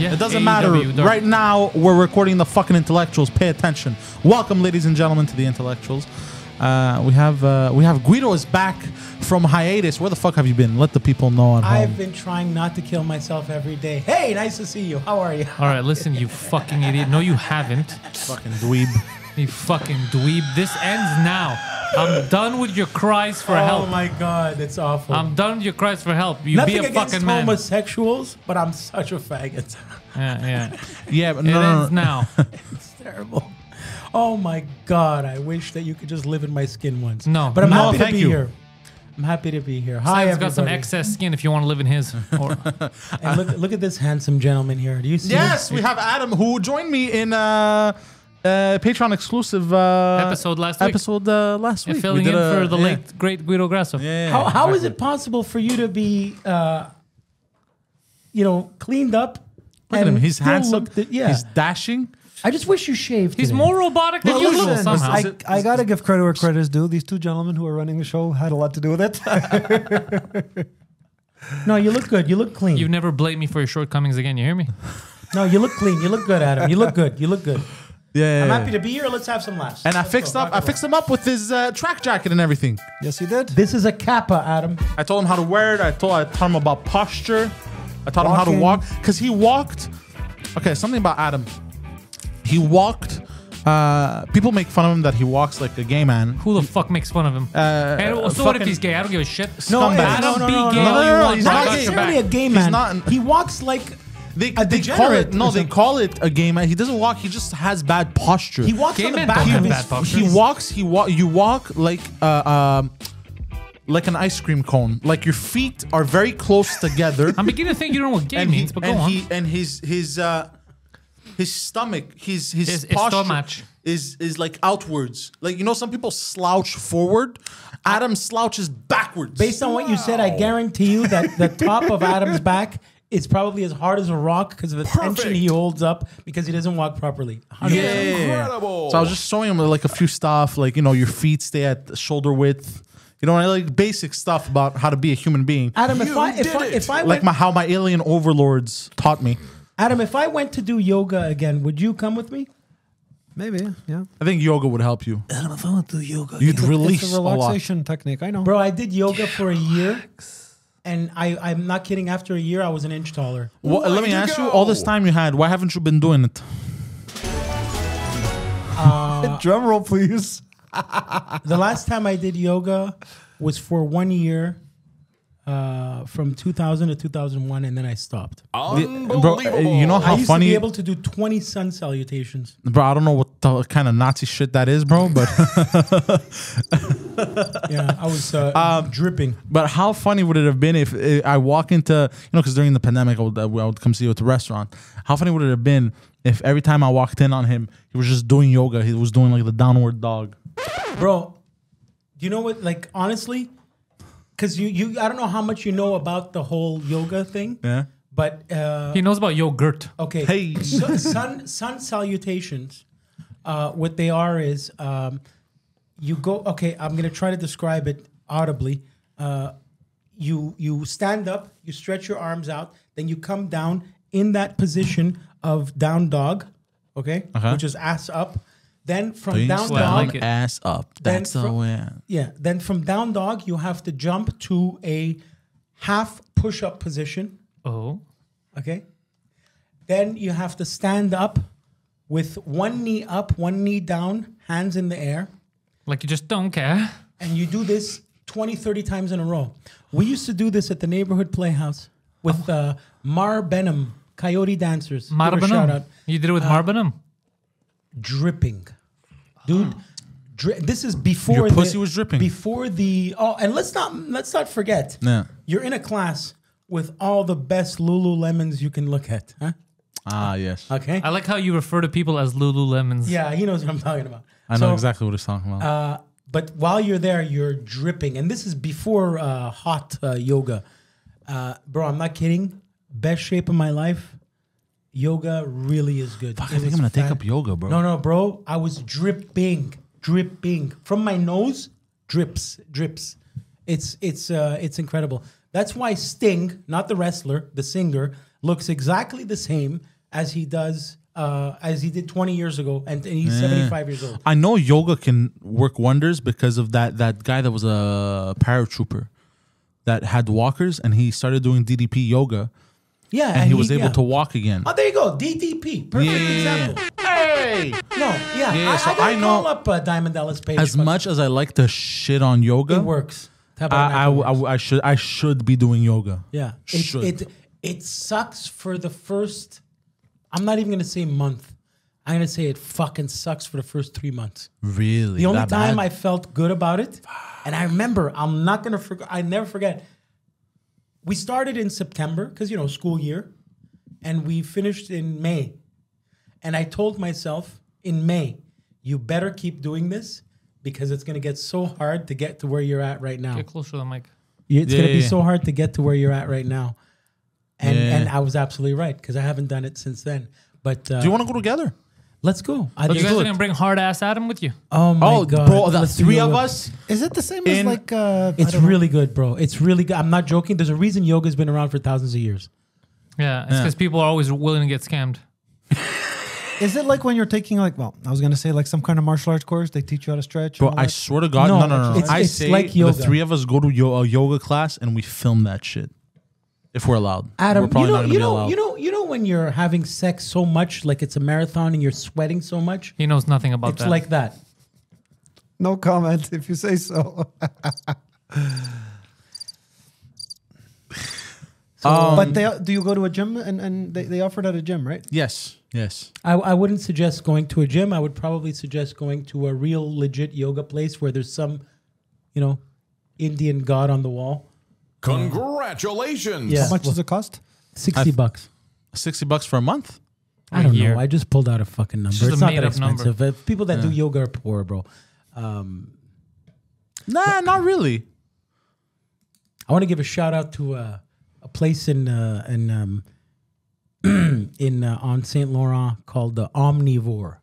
Yeah, It doesn't AEW, matter. dark. Right now, we're recording the fucking Intellectuals. Pay attention. Welcome, ladies and gentlemen, to the Intellectuals. We have Guido is back from hiatus. Where the fuck have you been? Let the people know at home. I've been trying not to kill myself every day. Hey, nice to see you. How are you? All right, listen, you fucking idiot. No, you haven't. Fucking dweeb. You fucking dweeb. This ends now. I'm done with your cries for help. Oh my God, that's awful. I'm done with your cries for help. You Nothing be a against fucking man. homosexuals, but I'm such a faggot. Yeah. Yeah, but It no. ends now. It's terrible. Oh my God, I wish that you could just live in my skin once. No. But I'm No, happy to thank be you. here. I'm happy to be here. Hi, Simon's everybody. got some excess skin if you want to live in his. Or, And look at this handsome gentleman here. Do you see Yes, him? we have Adam who joined me in Patreon exclusive episode last week. last week. Filling We in did for the late, great Guido Grasso. Yeah. How is it possible for you to be, cleaned up? Look at him. He's still handsome. yeah. He's dashing. I just wish you shaved. He's today. more robotic than Well, usual listen, somehow. I gotta give credit where credit is due. These two gentlemen who are running the show had a lot to do with it. No, you look good. You look clean. You never blame me for your shortcomings again. You hear me? No, you look clean. You look good, Adam. You look good. You look good. Yeah. I'm happy to be here. Let's have some laughs. And I Let's fixed go. up. I fixed him up with his track jacket and everything. Yes, you did. This is a kappa, Adam. I told him how to wear it. I taught him about posture. I taught him how to walk because he walked. Okay, something about Adam. He walked. People make fun of him that he walks like a gay man. Who the fuck makes fun of him? And so what if fucking he's gay? I don't give a shit. Scumbag. Adam, be gay no, all you no, want. he's but I not got gay. your Necessarily a back. gay He's man. not- He walks like They a call degenerate. it. No, or they something. call it a gay man. He doesn't walk. He just has bad posture. He walks Gay on the men back don't of have his bad posture. He walks. You walk like an ice cream cone. Like your feet are very close together. I'm beginning to think you don't know what gay means, but go on. His stomach, his His posture stomach. is like outwards. Like some people slouch forward. Adam slouches backwards. Based on what you said, I guarantee you that the top of Adam's back is probably as hard as a rock because of the tension he holds up because he doesn't walk properly. 100%. Incredible. So I was just showing him like a few stuff, like your feet stay at shoulder width. Like basic stuff about how to be a human being. Adam, if I Like went, how my alien overlords taught me. Adam, if I went to do yoga again, would you come with me? Maybe, yeah. I think yoga would help you. Adam, if I want to do yoga, You'd release it's a relaxation technique. I know. Bro, I did yoga for a year, and I'm not kidding. After a year, I was an inch taller. Well, let me ask you, all this time you had, why haven't you been doing it? Drum roll, please. The last time I did yoga was for 1 year, from 2000 to 2001, and then I stopped. Bro, you know I how used funny... to be able to do 20 sun salutations. Bro, I don't know what the kind of Nazi shit that is, bro, but... Yeah, I was dripping. But how funny would it have been if I walk into, because during the pandemic, I would come see you at the restaurant. How funny would it have been if every time I walked in on him, he was just doing yoga. He was doing like the downward dog. Bro, you know what? Like, honestly, because you I don't know how much you know about the whole yoga thing. Yeah. But, He knows about yogurt. okay. Hey. Sun salutations, what they are is... you go, okay, I'm going to try to describe it audibly. You stand up, you stretch your arms out, then you come down in that position of down dog, okay? Which is ass up. Then from down Well, I dog, like it. Ass up. Then That's the way. then from down dog, you have to jump to a half push-up position, Oh. okay? Then you have to stand up with one knee up, one knee down, hands in the air. Like you just don't care. And you do this 20, 30 times in a row. We used to do this at the neighborhood playhouse with Mar Benham, Coyote Dancers. Give her a shout out. You did it with Marbenham? Dripping. Dude, this is before Your pussy was dripping. Before and let's not forget. Yeah. You're in a class with all the best Lululemons you can look at. Huh? Ah, yes. Okay? I like how you refer to people as Lululemons. Yeah, he knows what I'm talking about. I know exactly what he's talking about. But while you're there, you're dripping. And this is before hot yoga. Bro, I'm not kidding. Best shape of my life. Yoga really is good. Fuck, I think I'm going to take up yoga, bro. No, bro. I was dripping. From my nose, drips. It's incredible. That's why Sting, not the wrestler, the singer, looks exactly the same as he does, as he did 20 years ago, and he's 75 years old. I know yoga can work wonders because of that guy that was a paratrooper that had walkers, and he started doing DDP yoga. Yeah, and he was able to walk again. Oh, there you go, DDP, perfect example. Hey, No, yeah, so I gotta I know- call up Diamond Dallas Page. as but much as I like to shit on yoga, it works. Tabernacle works. I should be doing yoga. Yeah, Should. it sucks for the first. I'm not even gonna say month. I'm gonna say it fucking sucks for the first 3 months. Really, The only that time bad? I felt good about it, and I remember, I'm not gonna forget. I never forget. We started in September because school year, and we finished in May. And I told myself in May, you better keep doing this because it's gonna get so hard to get to where you're at right now. Get closer to the mic. It's gonna be Yeah. so hard to get to where you're at right now. And Yeah. and I was absolutely right because I haven't done it since then. But Do you want to go together? let's go. You guys do are it. gonna bring hard ass Adam with you. Oh my god, bro, the let's do three of yoga. us. Is it the same as In- like? It's really good, bro. It's really good. I'm not joking. There's a reason yoga's been around for thousands of years. Yeah, it's because people are always willing to get scammed. Is it like when you're taking like? Well, I was gonna say like some kind of martial arts course. They teach you how to stretch. Bro, and all I that? swear to God, No, no. it's- I it's say like the yoga. three of us go to a yoga class and we film that shit. If we're allowed, Adam, we're probably not gonna be allowed. you know when you're having sex so much, like it's a marathon and you're sweating so much. He knows nothing about It's that. like that. No comment if you say so. But do you go to a gym and they offer it at a gym, right? Yes. I wouldn't suggest going to a gym. I would probably suggest going to a real legit yoga place where there's some, Indian god on the wall. Congratulations. Yeah. How much does it cost? $60. $60 for a month. I don't year. know. I just pulled out a fucking number. just It's a not that made-up number. expensive. People that do yoga are poor, bro. Nah, not really. I want to give a shout out to a place in on Saint Laurent called the Omnivore.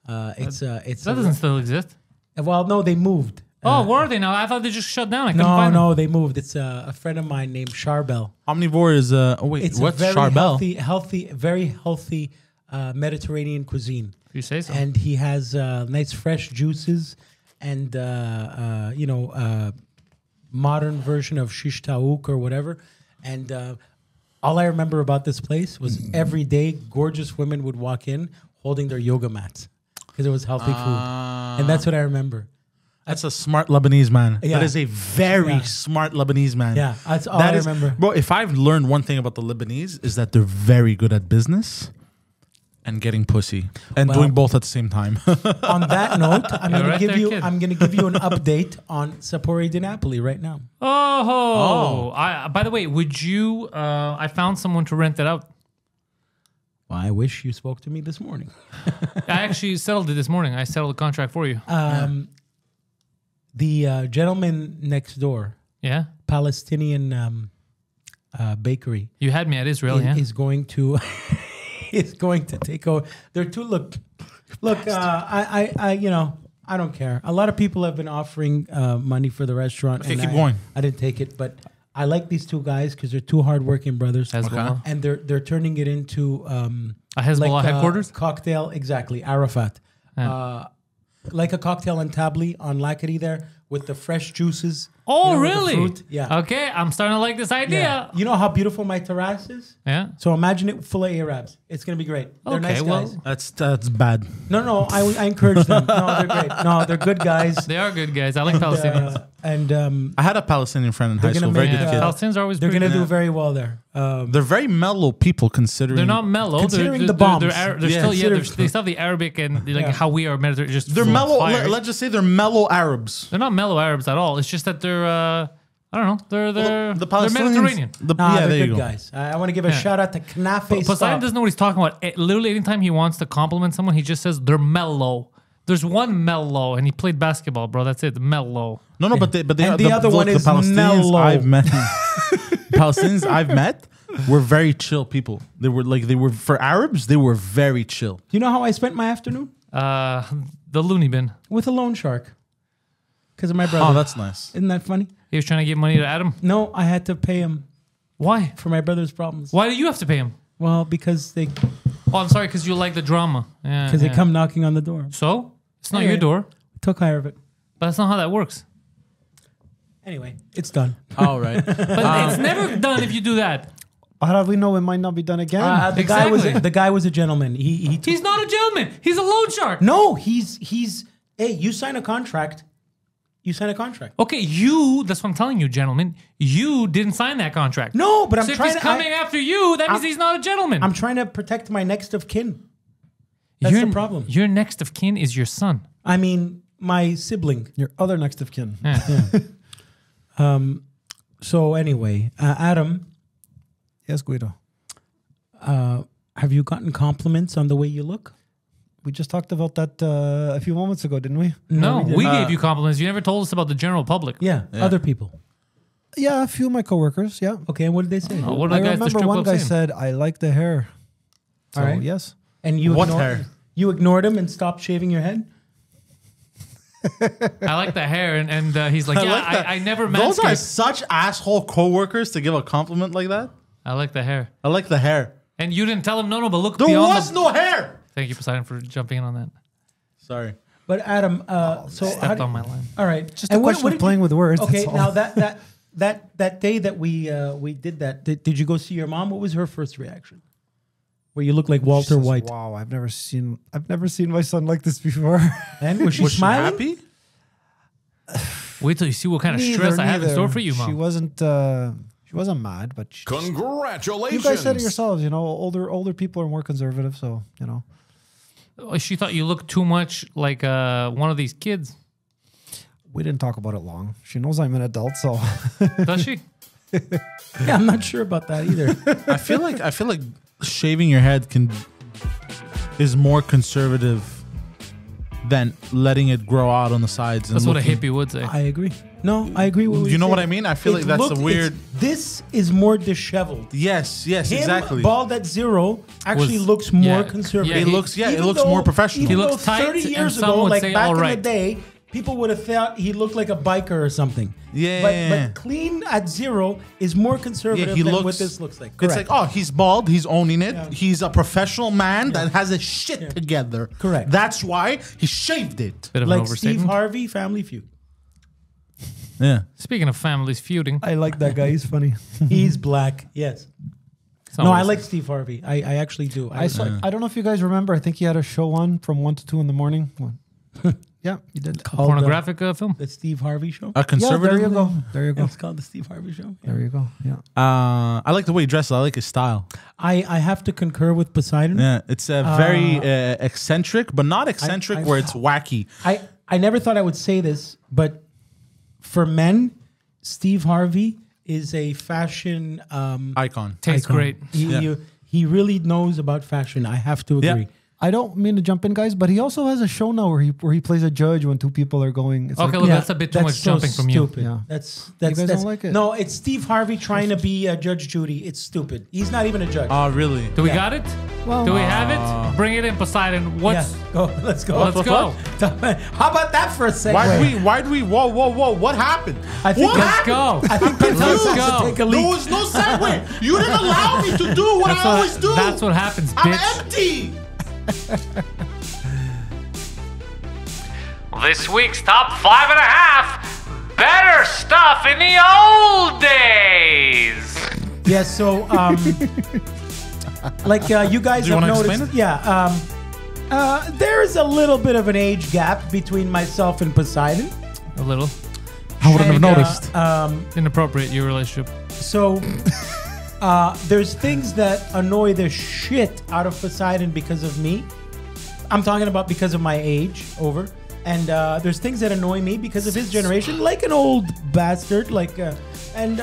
It's that doesn't still exist. well, no, they moved. Oh, where are they now? I thought they just shut down. I couldn't find No, they moved. It's a friend of mine named Charbel. Omnivore is It's what's a very Charbel? very healthy Mediterranean cuisine. If you say so. And he has nice fresh juices and modern version of shish taouk or whatever. And all I remember about this place was every day gorgeous women would walk in holding their yoga mats because it was healthy food, and that's what I remember. That's a smart Lebanese man. Yeah. That is a very Yeah. smart Lebanese man. Yeah, that's all I remember. Bro, if I've learned one thing about the Lebanese is that they're very good at business and getting pussy and Well- doing both at the same time. On that note, I'm You're gonna right give there, you kid. I'm gonna give you an update on Sapori di Napoli right now. Oh, by the way, would you? I found someone to rent it out. Well, I wish you spoke to me this morning. I actually settled it this morning. I settled the contract for you. The gentleman next door, Yeah, Palestinian bakery, you had me at Israel. Yeah, is going to is going to take over. They're too look. I don't care. A lot of people have been offering money for the restaurant. Okay, and keep going. I didn't take it, but I like these two guys because they're two hardworking brothers, Hezbollah. and they're turning it into A Hezbollah headquarters? cocktail. Exactly, Arafat. Like a cocktail and tabli on Lakari there with the fresh juices. Oh, with the really? fruit. Yeah. Okay, I'm starting to like this idea. Yeah. You know how beautiful my terrace is? Yeah. So imagine it full of Arabs. It's gonna be great. They're Okay, nice well- guys. That's bad. No, I encourage them. No, they're great. No, they're good guys. They are good guys. I like Palestinians. And I had a Palestinian friend in high gonna school. Very make, good kid. Palestinians are always they're pretty gonna good. do very well there. They're very mellow people considering. They're not mellow. Considering they're, the bombs. They're Yeah. still Consider- they still have the Arabic and like Yeah. how we are Mediterranean. Just They're full of mellow. fire. Let's just say they're mellow Arabs. They're not mellow Arabs at all. It's just that they're I don't know. They're The they're Palestinians. Mediterranean. Nah, Yeah, they're there you good go. guys. I want to give a shout out to Knafe. Poseidon Stop. doesn't know what he's talking about. Literally, anytime he wants to compliment someone, he just says they're mellow. There's one mellow, and he played basketball, bro. That's it. Mellow. No, but they And the other one the is Palestinians mellow. I've met. Palestinians I've met were very chill people. They were for Arabs. They were very chill. You know how I spent my afternoon? The loony bin. With a loan shark. Because of my brother. Oh, that's nice. Isn't that funny? He was trying to give money to Adam. No, I had to pay him Why? for my brother's problems. Why do you have to pay him? Well, because they Oh, I'm sorry, because you like the drama. Yeah. they come knocking on the door. So it's not Yeah. your door, Took care of it. but that's not how that works. Anyway, it's done. All right. But it's never done if you do that. How do we know it might not be done again? Exactly. The guy was a gentleman. He took, He's not a gentleman. He's a loan shark. no. He's hey. You sign a contract. You sign a contract. Okay, that's what I'm telling you, gentlemen. You didn't sign that contract. No, but I'm So if trying he's to. coming after you, that means I'm- he's not a gentleman. I'm trying to protect my next of kin. That's the problem. Your next of kin is your son. I mean, my sibling. Your other next of kin. Yeah. So anyway, Adam, Yes, Guido. have you gotten compliments on the way you look? We just talked about that a few moments ago, didn't we? No, we we didn't. gave you compliments. You never told us about the general public. Yeah, other people. Yeah, a few of my coworkers. Yeah. Okay, and what did they say? Oh, what are I the guys at the remember strip one club guy saying? said, "I like the hair." So, All right. yes. And you What ignored, hair? You ignored him and stopped shaving your head? I like the hair, and he's like, I yeah, like that. I never Those are manscaped. such asshole coworkers to give a compliment like that. I like the hair. I like the hair. And you didn't tell him, no, but look There beyond was no hair. Thank you, Poseidon, for jumping in on that. Sorry. But Adam, so how Stepped do- on my line. all right, Just a question of did playing with words. Okay, that's all. now that day that we did that, did you go see your mom? What was her first reaction? Where you look like She Walter says, White, Wow, I've never seen my son like this before. and was she Was she smiling? happy? Wait till you see what kind of stress I have in store for you, Mom. She wasn't mad, but she Congratulations. you guys said it yourselves. You know, older people are more conservative, so you know. She thought you looked too much like one of these kids. We didn't talk about it long. She knows I'm an adult, so Does she? Yeah, I'm not sure about that either. I feel like shaving your head is more conservative than letting it grow out on the sides. That's and what a looking- hippie would say. I agree. No, I agree with You know what saying. I mean? I feel like that's a weird. This is more disheveled. Yes, Him, exactly. bald at zero, actually Was- looks more yeah, conservative. yeah, It looks, Even it looks though- more professional. Even He though looks tight, 30 and years some ago, would like say back all in right. the day, people would have thought he looked like a biker or something. Yeah. But clean at zero is more conservative he than looks- what this looks like. It's Correct. like, oh, he's bald. He's owning it. Yeah. He's a professional man that has his shit together. Correct. That's why he shaved it. Bit of an like Steve overstatement. Harvey, Family Feud. Yeah. Speaking of families feuding, I like that guy. He's funny. He's black. Yes. it's not No, what I it's- like Steve Harvey. I actually do. I don't know if you guys remember. I think he had a show on from 1 to 2 in the morning. Yeah, he did. called pornographic film. the Steve Harvey Show. A Yeah, conservative. there you go. There you go. It's called the Steve Harvey Show. Yeah. There you go. Yeah. I like the way he dresses. I like his style. I have to concur with Poseidon. Yeah, it's very eccentric, but not eccentric I- where it's wacky. I never thought I would say this, but for men, Steve Harvey is a fashion Icon. Tastes icon. great. He really knows about fashion. I have to Yeah. agree. I don't mean to jump in, guys, but he also has a show now where he plays a judge when two people are going. It's Okay, like, look, that's a bit too much so jumping from you. stupid. Yeah. That's guys that's don't like it? No, it's Steve Harvey trying to be Judge Judy. It's stupid. He's not even a judge. Oh, really? Do we Yeah. got it? Well, Do we have it? Bring it in, Poseidon. What's yeah, go. Let's go. Let's go. How about that for a segue? Why'd we, whoa, what happened? I think What let's happened? go. I think Pantelis Let's has go. to take a There leak. was no segue. You didn't allow me to do what I always do. That's what happens, I'm bitch. empty. This week's top 5.5 better stuff in the old days. Yeah, so like you guys Do you have wanna explain noticed, it? yeah, there is a little bit of an age gap between myself and Poseidon. A little I wouldn't have And, noticed. inappropriate, your relationship. So there's things that annoy the shit out of Poseidon because of me. I'm talking about because of my age, over. And there's things that annoy me because of his generation, like an old bastard, like an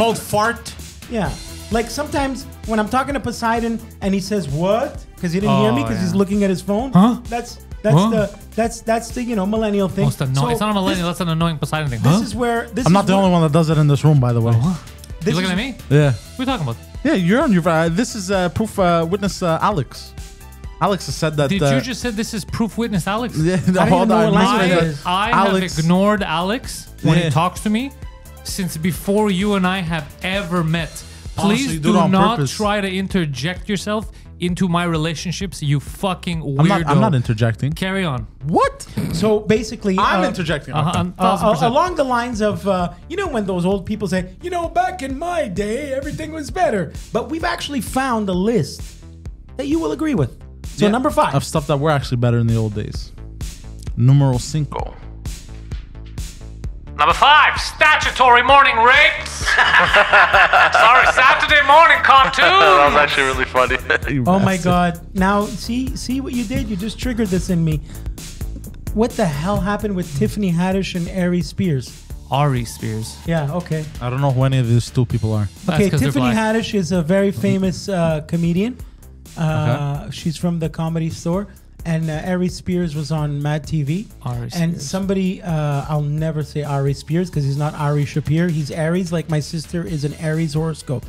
old fart. Yeah. Like sometimes when I'm talking to Poseidon and he says what because he didn't hear me because he's looking at his phone. Huh? That's What? the millennial thing. Most annoying. So it's not a millennial. That's an annoying Poseidon thing. This is where this I'm not is the where- only one that does it in this room, by the way. You this looking is- at me? Yeah. What are you talking about? Yeah, you're on your. This is proof witness Alex. Alex has said that. Did you just said this is proof witness, Alex? Yeah, I don't even know what language it I, is. I Alex- have ignored Alex when Yeah. he talks to me since before you and I have ever met. Please you do do it on not purpose. try to interject yourself into my relationships, you fucking weirdo. I'm not interjecting. Carry on. What? So basically, I'm interjecting. Okay. 1000%. along the lines of, when those old people say, back in my day, everything was better. But we've actually found a list that you will agree with. So Yeah, number 5. of stuff that were actually better in the old days. Numero 5. Number 5, statutory morning rapes. Sorry, Saturday morning cartoon. That was actually really funny. Oh my God. Now, see what you did? You just triggered this in me. What the hell happened with Tiffany Haddish and Ari Spears? Ari Spears. Yeah, okay. I don't know who any of these two people are. That's Okay, 'cause they're Tiffany black. Haddish is a very famous comedian. She's from the Comedy Store. And Ari Spears was on Mad TV. Ari And Spears. somebody, I'll never say Ari Spears because he's not Ari Shapir. He's Aries, like my sister is an Aries horoscope.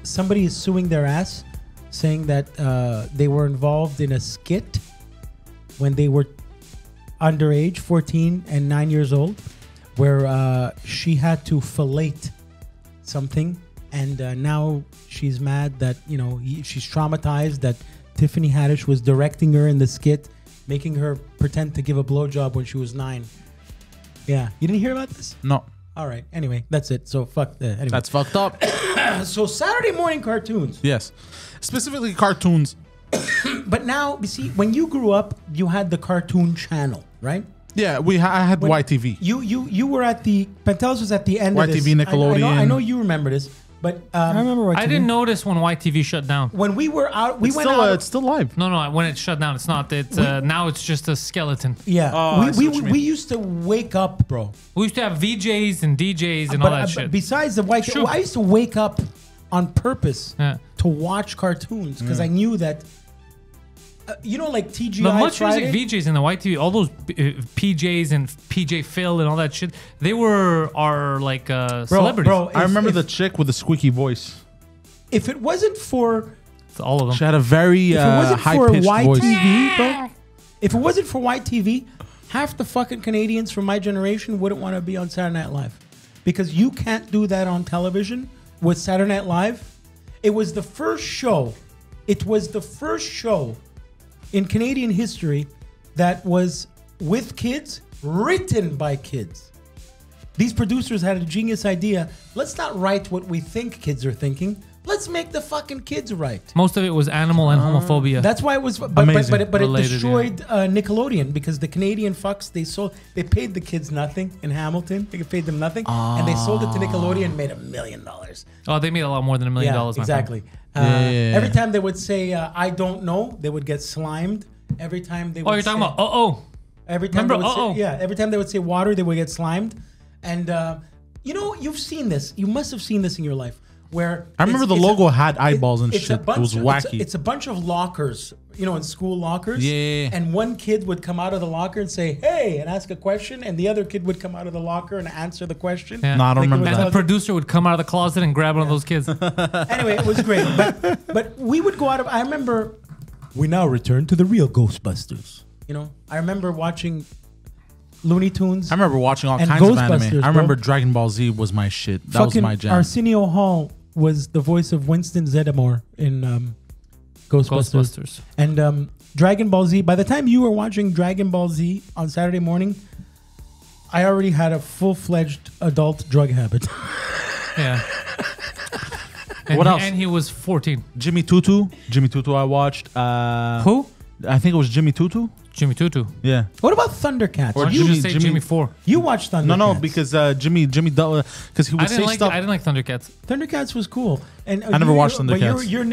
Somebody is suing their ass, saying that they were involved in a skit when they were underage, 14 and 9 years old, where she had to fellate something. And now she's mad that, she's traumatized that Tiffany Haddish was directing her in the skit, making her pretend to give a blowjob when she was 9. Yeah. You didn't hear about this? No. All right. Anyway, that's it. So fuck that. Anyway. That's fucked up. So Saturday morning cartoons. Yes. Specifically cartoons. But now, you see, when you grew up, you had the Cartoon Channel, right? Yeah, I had YTV. You were at the Pantelis was at the end of this. YTV, Nickelodeon. I know you remember this, but I remember what I didn't notice when YTV shut down. when we were out, we It's went still, out. it's still live. No, when it shut down, it's not. It's now it's just a skeleton. Yeah, Oh, I see what you mean. we used to wake up, bro. We used to have VJs and DJs and all that shit. Besides the white, Sure. I used to wake up on purpose Yeah. to watch cartoons because I knew that. Like TGI But much Friday. music VJs in the YTV, all those PJs and PJ Phil and all that shit, they were our celebrities. Bro, I remember if, the chick with the squeaky voice. If it wasn't for It's all of them. She had a very if it wasn't for high-pitched voice. YTV, bro, if it wasn't for YTV, half the fucking Canadians from my generation wouldn't want to be on Saturday Night Live, because you can't do that on television with Saturday Night Live. It was the first show. It was the first show in Canadian history that was with kids, written by kids. These producers had a genius idea. Let's not write what we think kids are thinking. Let's make the fucking kids right. Most of it was animal and homophobia. That's why it was, but Amazing. it Related, destroyed Nickelodeon, because the Canadian fucks, they paid the kids nothing in Hamilton. They paid them nothing, and they sold it to Nickelodeon and made $1 million. Oh, they made a lot more than $1 million. my friend. Exactly. Yeah. Every time they would say I don't know, they would get slimed. Every time they would Oh, you're talking say, about every time remember, they would say, every time they would say water, they would get slimed. And you've seen this. You must have seen this in your life. Where I remember the logo had eyeballs and shit. It was wacky. It's a bunch of lockers, in school lockers. Yeah. And one kid would come out of the locker and say, "Hey," and ask a question, and the other kid would come out of the locker and answer the question. Yeah. No, I don't Like it remember was And that. the producer would come out of the closet and grab one of those kids. Anyway, it was great. But we would go out of. I remember. We now return to the real Ghostbusters. I remember watching Looney Tunes. I remember watching all And kinds of Ghostbusters, anime. bro. I remember Dragon Ball Z was my shit. That was my jam. Arsenio Hall was the voice of Winston Zeddemore in Ghostbusters. Ghostbusters. And Dragon Ball Z, by the time you were watching Dragon Ball Z on Saturday morning, I already had a full-fledged adult drug habit. Yeah. And What else? And he was 14. Jimmy Tutu. Jimmy Tutu I watched. Who? I think it was Jimmy Tutu. Jimmy Tutu. Yeah. What about Thundercats? Or Why you, did you say Jimmy 4? you watched Thundercats. No, because Jimmy, because he would I say didn't like stuff. I didn't like Thundercats. Thundercats was cool. And I never watched But Thundercats. you're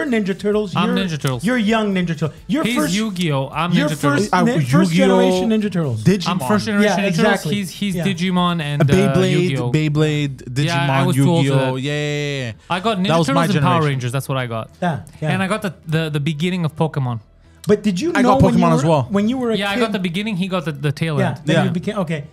Ninja Turtles. I'm You're- Ninja Turtles. You're young Ninja Turtles. You're He's first. Yu-Gi-Oh! I'm You're Ninja Turtles. first generation Ninja Turtles. Digimon. I'm first generation Yeah, Ninja exactly. Turtles. He's Yeah. Digimon and Beyblade, Yu-Gi-Oh! Beyblade, Digimon, Yeah, I was too old for Yu-Gi-Oh! that. Yeah. I got That Ninja was my Turtles and Power generation. Rangers. That's what I got. Yeah, yeah. And I got the beginning of Pokemon. But did you know I got when you Pokemon were, as well. when you were a Yeah, kid? I got the beginning. He got the tail Yeah, end. then Yeah. you became okay.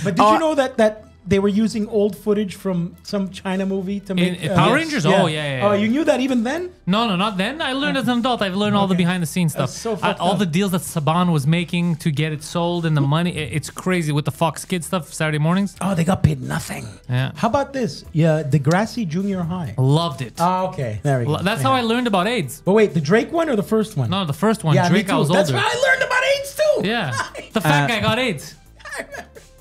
But did you know that they were using old footage from some China movie to make Power Rangers? Oh, yeah. Oh, you knew that even then? No, not then. I learned as an adult. I've learned all the behind the scenes stuff. That's so fucked All up. the deals that Saban was making to get it sold and the money. It's crazy with the Fox Kids stuff Saturday mornings. Oh, they got paid nothing. Yeah. How about this? Yeah, Degrassi Junior High. Loved it. Oh, okay. There we go. That's how I learned about AIDS. But wait, the Drake one or the first one? No, the first one. yeah, Drake, me too. I was That's older. why I learned about AIDS too. Yeah. The fat guy got AIDS.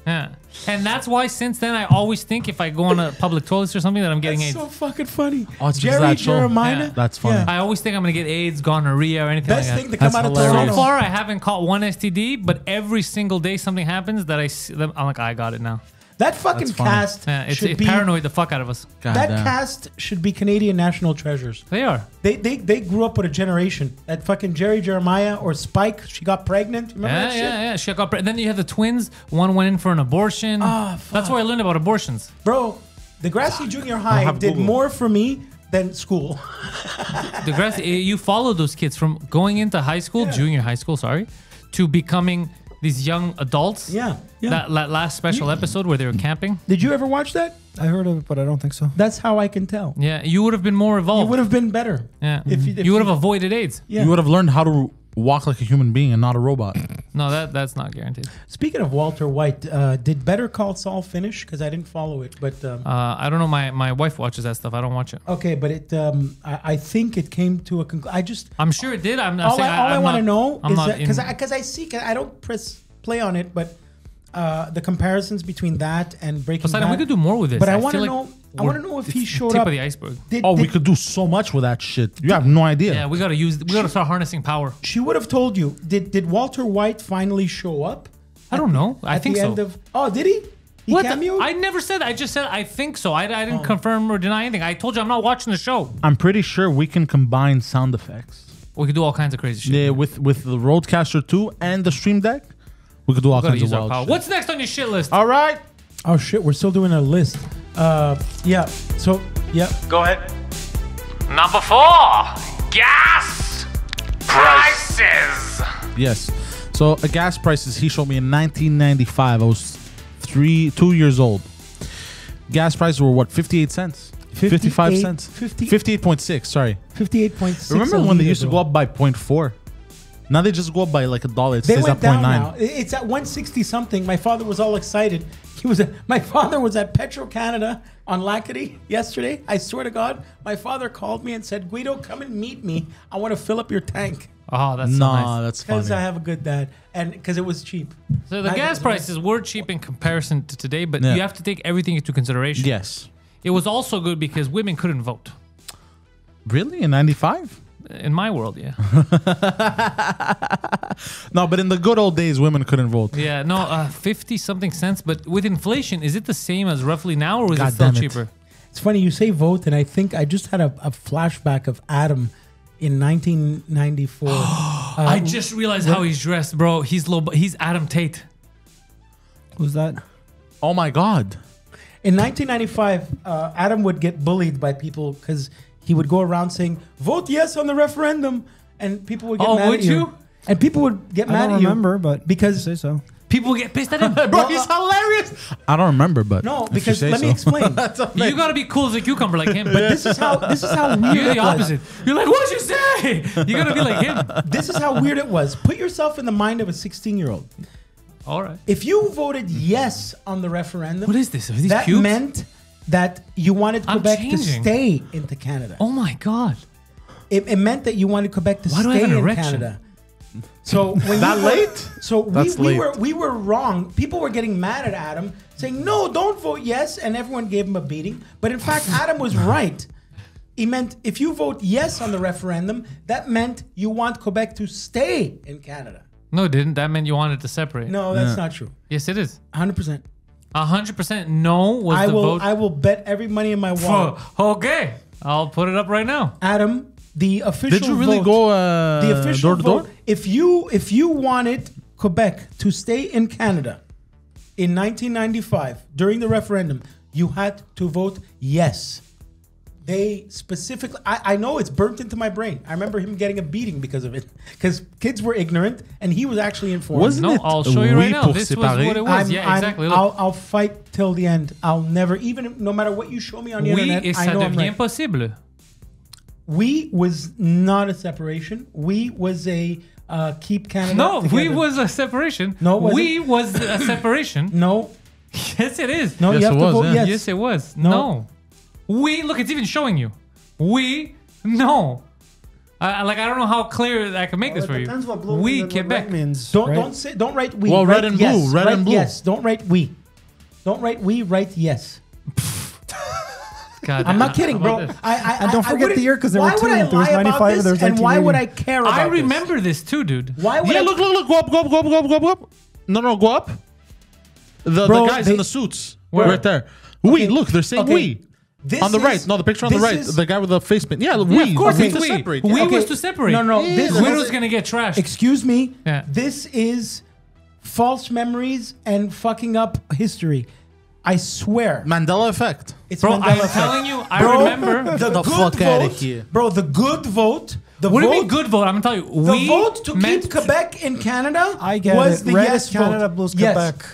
Yeah. And that's why since then I always think if I go on a public toilet or something that I'm getting That's AIDS. so fucking funny. Oh, it's because of Jerry that show. Jeremiah. Yeah. That's funny. I always think I'm gonna get AIDS, gonorrhea, or anything Best like thing that. to come That's out of hilarious. Toronto. So far, I haven't caught one STD, but every single day something happens that I see them. I'm like, I got it now. That fucking That's funny. cast Yeah, it's should it be paranoid the fuck out of us. God that damn. cast should be Canadian national treasures. They are. They grew up with a generation. That fucking Jerry Jeremiah or Spike, she got pregnant. Remember that shit? Yeah. She got then you have the twins. One went in for an abortion. Ah, That's where I learned about abortions. Bro, Degrassi Junior High have did Google. more for me than school. You follow those kids from going into high school, junior high school, sorry, to becoming these young adults. Yeah. That last special episode where they were camping. Did you ever watch that? I heard of it, but I don't think so. That's how I can tell. Yeah, you would have been more You evolved. would have been better. Yeah, if you would have avoided AIDS. Yeah. You would have learned how to walk like a human being and not a robot. No, that's not guaranteed. Speaking of Walter White, did Better Call Saul finish? Because I didn't follow it, but I don't know. My wife watches that stuff. I don't watch it. okay. But it, I think it came to a conclusion. I'm sure it did. I'm not All saying. I want to know I'm is not that because I see, I don't press play on it, but the comparisons between that and Breaking Poseidon, we Bad. could do more with this. But I want feel to like know. I want to we're- know if it's he the showed tip up. of the iceberg. Did, Oh, we did- could do so much with that shit. You have no idea. Yeah, we gotta start harnessing power. She would have told you. Did Walter White finally show up? I don't know. I At think the so. end of did he? He What? cameoed? I never said. I just said I think so. I Oh. didn't confirm or deny anything. I told you I'm not watching the show. I'm pretty sure we can combine sound effects. We could do all kinds of crazy shit. Yeah, with the Roadcaster 2 and the Stream Deck, we could do all We gotta kinds of use our wild power. shit. What's next on your shit list? All right. Oh shit, we're still doing a list. Yeah. So yeah. Go ahead. Number 4, gas prices. Yes. So gas prices he showed me in 1995. I was 2 years old. Gas prices were what? 58 cents. 55 cents. 58.6. Sorry. 58.6. Remember when they used to go up by 0.4? Now they just go up by like $1. It They stays went at down 0.9. now. It's at 160 something. My father was all excited. My father was at Petro Canada on Lackady yesterday. I swear to God, my father called me and said, "Guido, come and meet me. I want to fill up your tank Oh, that's so Nah, nice. that's because funny. I have a good dad and because it was cheap." So the I gas guess- prices were cheap in comparison to today, but Yeah. you have to take everything into consideration. Yes. It was also good because women couldn't vote. Really? In 95? In my world, yeah. No, but in the good old days, women couldn't vote. Yeah, no, 50 something cents. But with inflation, is it the same as roughly now or is God it still damn it. cheaper? It's funny you say vote, and I think I just had a flashback of Adam in 1994. I just realized how he's dressed, bro. He's Adam Tate. Who's that? Oh my God. In 1995, Adam would get bullied by people because he would go around saying, "Vote yes on the referendum," and people would get Oh, mad would at you. you? And people would get I mad don't at you remember, but because say so. People get pissed at him. Bro, he's hilarious. I don't remember, but no, if you because say let me so. explain. You gotta be cool as a cucumber like him. But this is how weird You're it the was. opposite. You're like, what'd you say? You gotta be like him. This is how weird it was. Put yourself in the mind of a 16-year-old. All right. If you voted yes on the referendum, What is this? Are these that cubes? meant that you wanted I'm Quebec to changing. stay into Canada. Oh my God. It meant that you wanted Quebec to Why do I stay have an in erection? Canada. So when That you were- late? So That's we late. were wrong. People were getting mad at Adam, saying no, don't vote yes, and everyone gave him a beating. But in fact, Adam was right. He meant if you vote yes on the referendum, that meant you want Quebec to stay in Canada. No, it didn't. That meant you wanted to separate. No, that's not true. Yes, it is. 100%. 100% no was the vote. I will bet every money in my wallet. Okay. I'll put it up right now. Adam, the official Did you really vote, go the official door to door? vote, if you wanted Quebec to stay in Canada in 1995 during the referendum, you had to vote yes. They specifically, I know it's burnt into my brain. I remember him getting a beating because of it. Because kids were ignorant and he was actually informed. Wasn't No, it I'll show you right oui now. pour This was séparer? what it was. Yeah, exactly. Look. I'll fight till the end. I'll never, even no matter what you show me on the Oui, internet, et I ça know I'm devient right. possible. We was not a separation. We was a keep Canada No, together. we was a separation. No, was we was a separation. No, Yes, it is. no, Yes, you have it to was, vote yeah. yes. Yes, it was. No. No. We, look, it's even showing you. We, no. Like, I don't know how clear I can make this It for you. depends what blue We, and what Quebec. red means. Don't right? don't write we. Well, write red and yes. blue, red Write and blue. Yes, don't write we. Don't write we. Write yes. God, I'm not kidding, bro. about this? And don't forget the year, 'cause there were why would two. I There was lie about 95 and this, there was and why would I 1980. care about I this? remember this too, dude. Why would Yeah, I? look, go up, go up, go up, go up, go up, go up. No, go up. The Bro, guys they- in the suits. Where? Right there. We, Okay. look, they're saying Okay. we. This On the is- right. No, the picture on the this right. is- The guy with the face paint. Yeah, Yeah, we. of course we it's to we. separate. We Yeah. Okay. was to separate. No, this We is- was gonna get trashed. Excuse me. Yeah. This is false memories and fucking up history. I swear. Mandela effect. It's Bro, Mandela I'm effect. telling you, I Bro, remember. the the good fuck outta vote, here. bro. The good vote. The What do vote, you mean good vote? I'm gonna tell you. The We vote to meant keep Quebec in Canada I get was it. the Red yes is Canada, vote. blue's Yes. Quebec.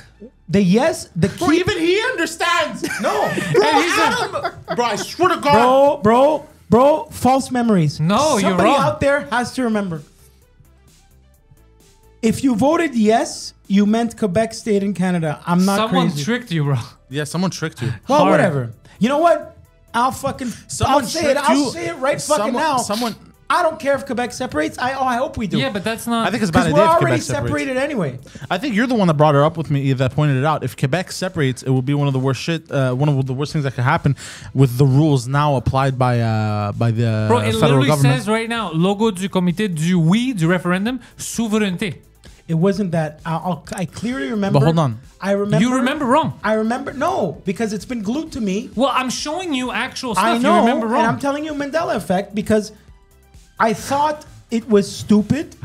The yes, the Bro, keep. even he understands. No, Bro, I swear to God. bro. False memories. No, you're Somebody wrong. out there has to remember. If you voted yes, you meant Quebec stayed in Canada. I'm not Someone crazy. tricked you, bro. Yeah, someone tricked you. Well, Hard. whatever. You know what? I'll fucking. Someone I'll say it. tricked I'll you. say it right fucking now. Someone. I don't care if Quebec separates. I hope we do. Yeah, but that's not. I think it's a bad because idea we're if already Quebec separates. separated anyway. I think you're the one that brought her up with me that pointed it out. If Quebec separates, it will be one of the worst one of the worst things that could happen with the rules now applied by the Bro, it federal literally government. says right now, logo du comité du oui du référendum, souveraineté. It wasn't that. I clearly remember. But hold on. I remember. You remember wrong. I remember. No, because it's been glued to me. Well, I'm showing you actual stuff. I know, You remember wrong. and I'm telling you Mandela effect because I thought it was stupid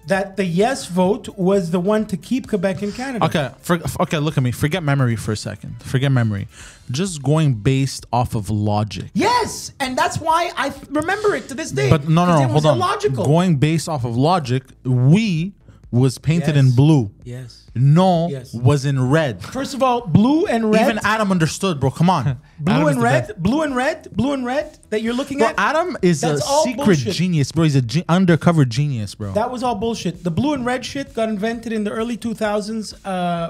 that the yes vote was the one to keep Quebec in Canada. Okay, look at me. Forget memory for a second. Forget memory. Just going based off of logic. Yes, and that's why I remember it to this day. But no, 'cause it hold was on. illogical. Going based off of logic, we was painted Yes. in blue. Yes. No Yes. was in red. First of all, blue and red. Even Adam understood, bro. Come on. blue Adam is and the red, best. blue and red that you're looking Bro, at. Adam is a That's all secret bullshit. genius, bro. He's a undercover genius, bro. That was all bullshit. The blue and red shit got invented in the early 2000s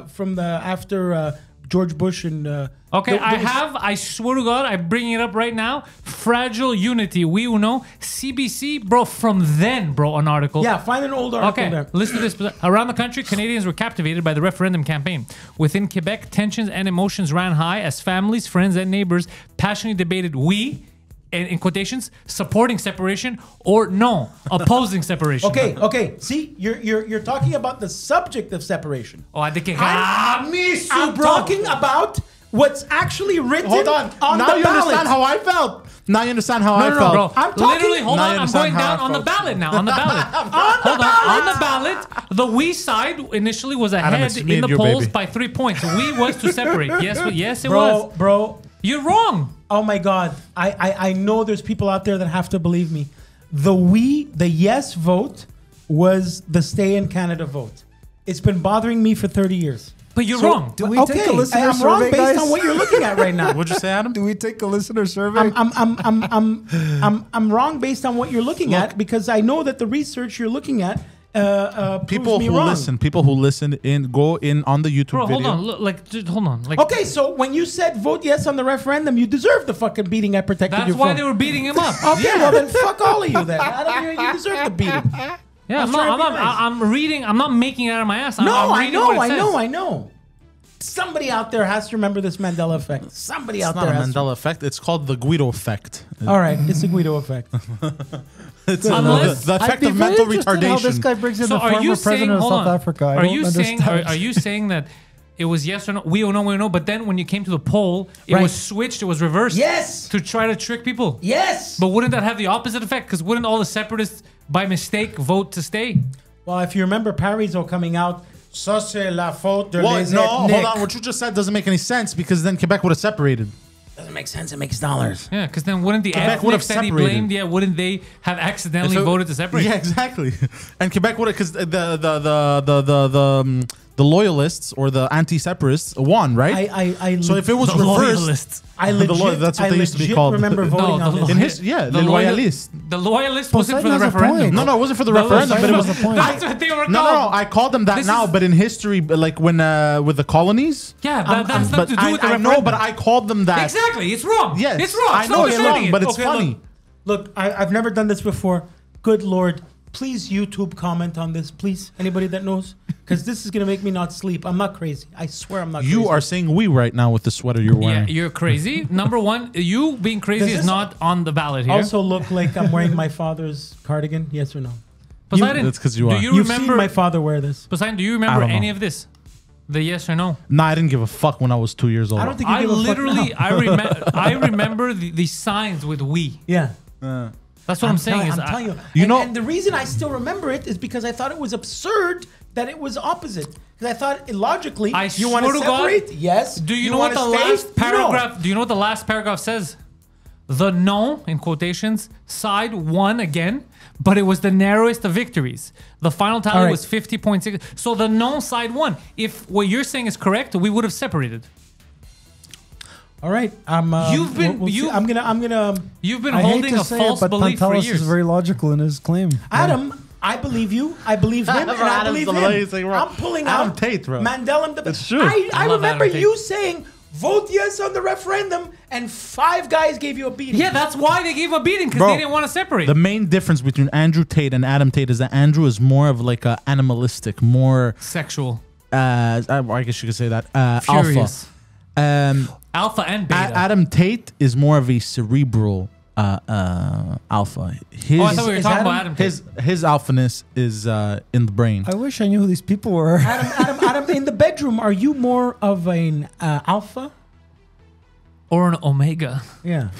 from the after George Bush and. Okay, there was- I swear to God, I'm bringing it up right now. Fragile Unity, we uno, CBC, bro, from then, bro, an article. Yeah, find an old article Okay, there. listen to this. Around the country, Canadians were captivated by the referendum campaign. Within Quebec, tensions and emotions ran high as families, friends, and neighbors passionately debated we, and in quotations, supporting separation or no, opposing separation. Okay. See, you're talking about the subject of separation. Oh, I think I'm talking about what's actually written Hold on. Now the you ballot. understand how I felt. Now you understand how I no, felt. Bro, I'm talking- literally, hold Now on. you I'm understand going how down I on the felt. ballot now. On the ballot. Hold on. On the ballot, the we side initially was ahead it's me in the and you, polls baby. by 3 points. We was to separate. Yes, it was. Bro. You're wrong. Oh my God. I know there's people out there that have to believe me. The yes vote was the stay in Canada vote. It's been bothering me for 30 years. But you're wrong. Do we Okay, take a listener I'm wrong survey, based guys? on what you're looking at right now. What'd you say, Adam? Do we take a listener survey? I'm wrong based on what you're looking at because I know that the research you're looking at People proves me who wrong. listen go in on the YouTube Bro, video. hold on. Look, like, just hold on. Like, Okay, so when you said vote yes on the referendum, you deserve the fucking beating I protected you that's why from. they were beating him up. Okay, well then fuck all of you then. You deserve the beating. Yeah, That's trying to be nice. I'm reading. I'm not making it out of my ass. No, I'm I reading know, what it I says. know, I know. Somebody out there has to remember this Mandela effect. Somebody It's out not there a has Mandela effect. It's called the Guido effect. to. All right, it's the Guido effect. It's Unless- the I'd effect be of very mental interested how this retardation. guy brings in So the are you former saying? president of Hold South on. Africa. I Are don't you saying? understand. Are you saying that it was yes or no? We or no, but then when you came to the poll, it Right. was switched. It was reversed. Yes. To try to trick people. Yes. But wouldn't that have the opposite effect? Because wouldn't all the separatists by mistake vote to stay? Well, if you remember Parizeau coming out, ça c'est la faute de Well, les no, ethniques. hold on. What you just said doesn't make any sense because then Quebec would have separated. Doesn't make sense. It makes dollars. Yeah, because then wouldn't the Quebec would have ethnics that he separated. blamed? Yeah, wouldn't they have accidentally voted to separate? Yeah, exactly. And Quebec would have, because the loyalists or the anti-separatists won, right? So if it was The reversed, loyalists. I legit, that's what I they used to be legit called. remember voting No, on the this. in his, yeah, the loyalists. The loyalists wasn't for the Poseidon has a referendum. point. No, it wasn't for the The referendum, but it was. Poseidon has a point. That's what they were called. No, I called them that This now, is- but in history, like when with the colonies. Yeah, but that's But nothing to do with the I referendum. know, but I called them that. Exactly, it's wrong. Yes, it's wrong. I know Stop it's asserting wrong, it. but it's Okay, funny. Look, I've never done this before. Good Lord, please YouTube comment on this, please. Anybody that knows, because this is gonna make me not sleep. I'm not crazy. I swear I'm not. You crazy. are saying we right now with the sweater you're Yeah, wearing. you're crazy. Number one, you being crazy Does is this not on the ballot here. also look like I'm wearing my father's cardigan. Yes or no? Poseidon, That's 'cause you do are. you You've remember seen my father wear this. Poseidon, do you I remember don't know. any of this? The yes or no? Nah, I didn't give a fuck when I was 2 years old. I don't think you I give a literally, fuck now. I remember the signs with we. Yeah. That's what I'm saying. I'm telling you. You and, know- and the reason I still remember it is because I thought it was absurd that it was opposite. Because I thought logically, I you want swear to to God, separate? Yes. Do you know what wanna the stay? last No. paragraph? Do you know what the last paragraph says? The no, in quotations, side won again, but it was the narrowest of victories. The final tally All right. was 50.6. So the no side won. If what you're saying is correct, we would have separated. All right. I'm. You've been- see. you- I'm gonna. You've been I hate holding to a say false it, but belief for Pantelis years. is very logical in his claim. Adam, I believe you. I believe him, and I Adam's believe the him. amazing, bro. I'm pulling Adam out Tate, bro. Mandela. It's true. I I love remember Adam Tate. you saying vote yes on the referendum, and 5 guys gave you a beating. Yeah, that's why they gave a beating, because Bro, they didn't want to separate. The main difference between Andrew Tate and Adam Tate is that Andrew is more of like a animalistic, more Sexual. I guess you could say that alpha. Furious. Alpha and beta. Adam Tate is more of a cerebral alpha. His Oh, I thought we were Is talking Adam- about Adam Tate. his alphaness is in the brain. I wish I knew who these people were. Adam, in the bedroom, are you more of an alpha? Or an omega. Yeah.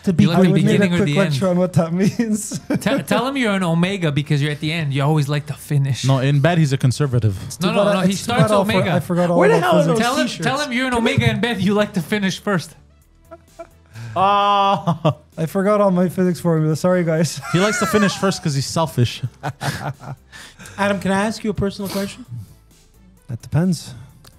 To be You like I the would need a beginning or quick the lecture end? on what that means. Tell him you're an omega because you're at the end. You always like to finish. No, in bed he's a conservative. No. He It's starts about all for- omega. I forgot all Where the about hell are physics. those- Tell him you're an omega in bed. You like to finish first. Oh, I forgot all my physics formulas. Sorry, guys. he likes to finish first because he's selfish. Adam, can I ask you a personal question? That depends.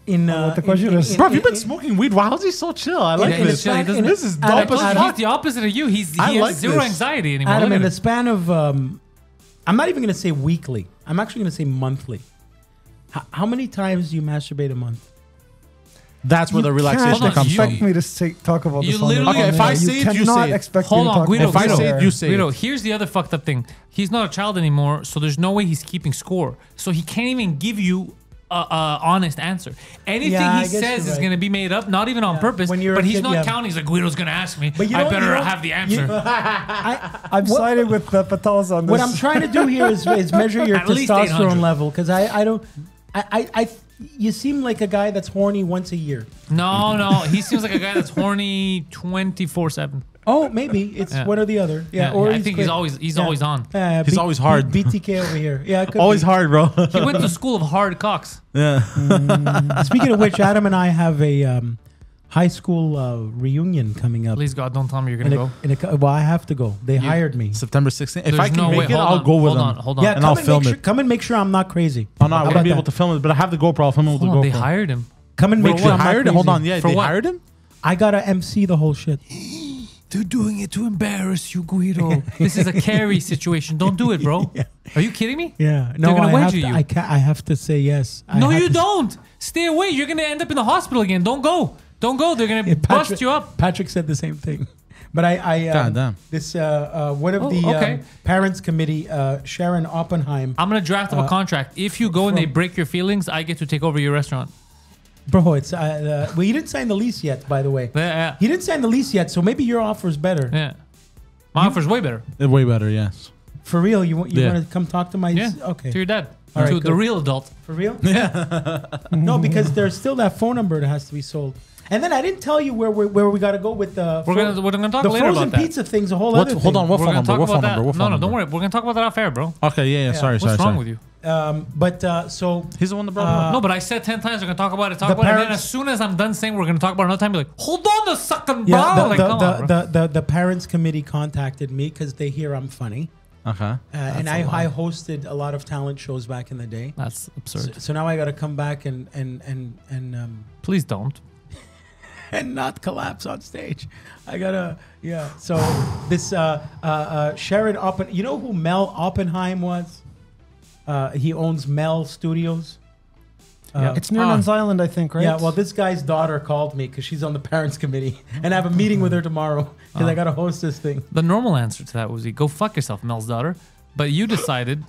In what the question is. Bro, have you been smoking weed? Why is he so chill? I like Yeah, he's this. chill. He doesn't- This is dope Adam, as Adam, fuck. He's the opposite of you. He I has like zero this. anxiety anymore. Adam, Look in at the him. span of, I'm not even going to say weekly. I'm actually going to say monthly. How many times do you masturbate a month? That's where the relaxation Hold on, comes you- from. Expect me to talk about you this on literally- the Okay, if I say it, you cannot say it. expect Hold me to on, talk Guido. If I Guido. say it, you say Guido, it. here's the other fucked up thing. He's not a child anymore, so there's no way he's keeping score. So he can't even give you a honest answer. Anything Yeah, I he guess says you're is right. going to be made up, not even on Yeah. purpose. When you're But a he's kid, not yeah. counting. He's like, Guido's going to ask me. But you I don't- better you don't- have the answer. I'm siding with Pantelis on this. What I'm trying to do here is measure your At least 800. testosterone level, because I don't, you seem like a guy that's horny once a year. No. He seems like a guy that's horny 24/7. Oh, maybe it's Yeah. one or the other. Yeah, Yeah, or I think he's always on. He's always hard. BTK over here. Yeah, it could Always be. hard, bro. He went to school of hard cocks. Yeah. Speaking of which, Adam and I have a high school reunion coming up. Please God, don't tell me you're going to go. Well, I have to go. They hired me. September 16th. If There's I can no make way. it, Hold I'll on, go with hold them. on, hold on. Yeah, And I'll film it. Come and make sure I'm not crazy. Oh, no, I How wouldn't about be able that? to film it, but I have the GoPro. I'll film it with the Hold on, GoPro. they hired him. Come and make Wait, sure they I'm not hired? crazy. Hold on, yeah, For they what? hired him? I gotta MC the whole shit. They're doing it to embarrass you, Guido. This is a carry situation. Don't do it, bro. Are you kidding me? Yeah, no, They're gonna I wedge have to, you. I can't. I have to say yes. I No, have you to- don't. Stay away. You're gonna end up in the hospital again. Don't go. Don't go. They're gonna Yeah, bust you up. Patrick said the same thing. But I God damn. this one of Oh, the okay. parents committee, Sharon Oppenheim. I'm gonna draft up a contract. If you go and they break your feelings, I get to take over your restaurant. Bro, it's well, he didn't sign the lease yet, by the way. Yeah, He didn't sign the lease yet, so maybe your offer is better. yeah. My offer's way better. Way better, yes. For real, you want Yeah. to come talk to my? Yeah. Okay. To your dad. All right, to the good. real adult. For real? Yeah. No, because there's still that phone number that has to be sold. And then I didn't tell you where we got to go with the. We're gonna talk the later frozen about that. pizza thing's a whole What, other hold thing. on, what We're phone gonna number? talk What phone about number? that. What No, phone no, number? don't worry. We're gonna talk about that off air, bro. Okay, yeah, Yeah. sorry, What's sorry, wrong sorry. with you? So He's the one that brought it up. No, but I said 10 times we're gonna talk about it. And then parents- as soon as I'm done saying we're gonna talk about it another time, be like, hold on a second, bro. yeah, Like, come on, bro. the parents committee contacted me because they hear I'm funny, Okay. and I hosted a lot of talent shows back in the day. That's absurd. So now I got to come back and Please don't. and not collapse on stage. I gotta, yeah. So this Sharon you know who Mel Oppenheim was? He owns Mel Studios. It's near Nuns Island, I think, right? Yeah, well, this guy's daughter called me because she's on the parents committee, and I have a meeting with her tomorrow because I got to host this thing. The normal answer to that was go fuck yourself, Mel's daughter. But you decided,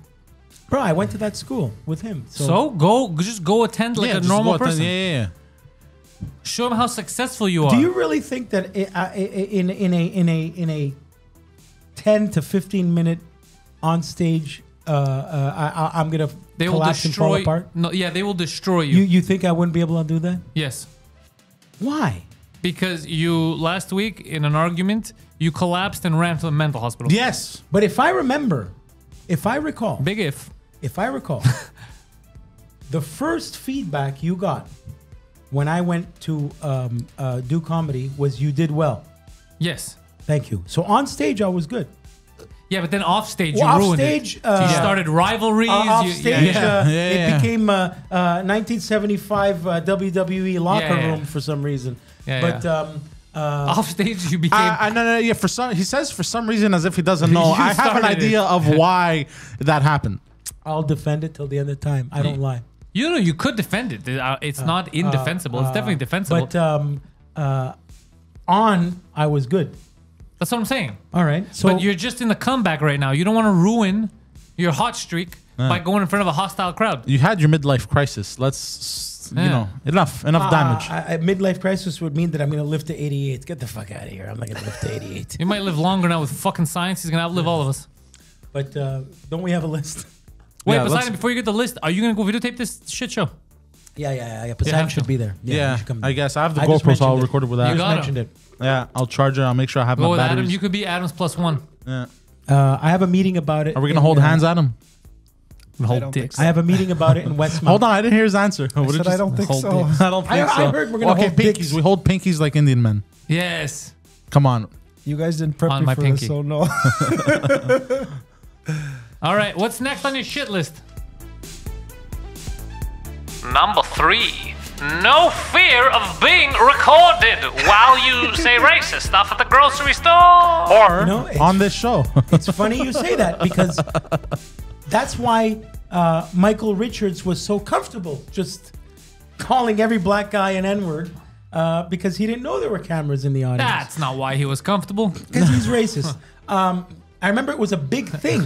Bro, I went to that school with him. so just go attend like a just normal go attend- person. Yeah. Show them how successful you are. Do you really think that in a 10 to 15 minute on stage, I'm gonna They will collapse and fall destroy. apart? No, yeah, they will destroy you. You think I wouldn't be able to do that? Yes, Why? because you last week in an argument you collapsed and ran to the mental hospital. Yes. But if I recall, Big if. the first feedback you got when I went to do comedy was you did well. Yes. Thank you. So on stage I was good. Yeah, but then off stage you Well, off ruined stage, it. You started rivalries. Off you- stage, yeah. it became 1975 WWE locker Yeah, yeah. room for some reason. Yeah, but Off stage you became. No. Yeah. He says for some reason as if he doesn't know. You I have an started idea it. of why that happened. I'll defend it till the end of time. I don't lie. You know, you could defend it. It's not indefensible. It's definitely defensible. But on, I was good. That's what I'm saying. All right. So But you're just in the comeback right now. You don't want to ruin your hot streak by going in front of a hostile crowd. You had your midlife crisis. Let's, enough damage. a midlife crisis would mean that I'm going to live to 88. Get the fuck out of here. I'm not going to live to 88. You might live longer now with fucking science. He's going to outlive all of us. But don't we have a list? Wait, Yeah, Poseidon, let's- before you get the list, are you going to go videotape this shit show? Yeah. Poseidon have should to. be there. you should come I there. guess I have the I just GoPro, so I'll mentioned it. record it with You that. You just got mentioned it. Yeah, I'll charge it. I'll make sure I have Go my with batteries. Adam. You could be Adam's +1. Yeah. I have a meeting about it. Are we gonna in, hold hands, Adam? Hold don't dicks. I have a meeting about it in Westmount. Hold on, I didn't hear his answer. I said I don't think hold so. dicks. I don't think so. I heard we're gonna okay, hold pinkies. dicks. We hold pinkies like Indian men. Yes. Come on. You guys didn't prep On me my for pinky. this, so no. All right. What's next on your shit list? Number 3. No fear of being recorded while you say racist stuff at the grocery store. Or You know, On this show. it's funny you say that because that's why Michael Richards was so comfortable just calling every black guy an N-word because he didn't know there were cameras in the audience. that's not why he was comfortable. Because he's racist. I remember it was a big thing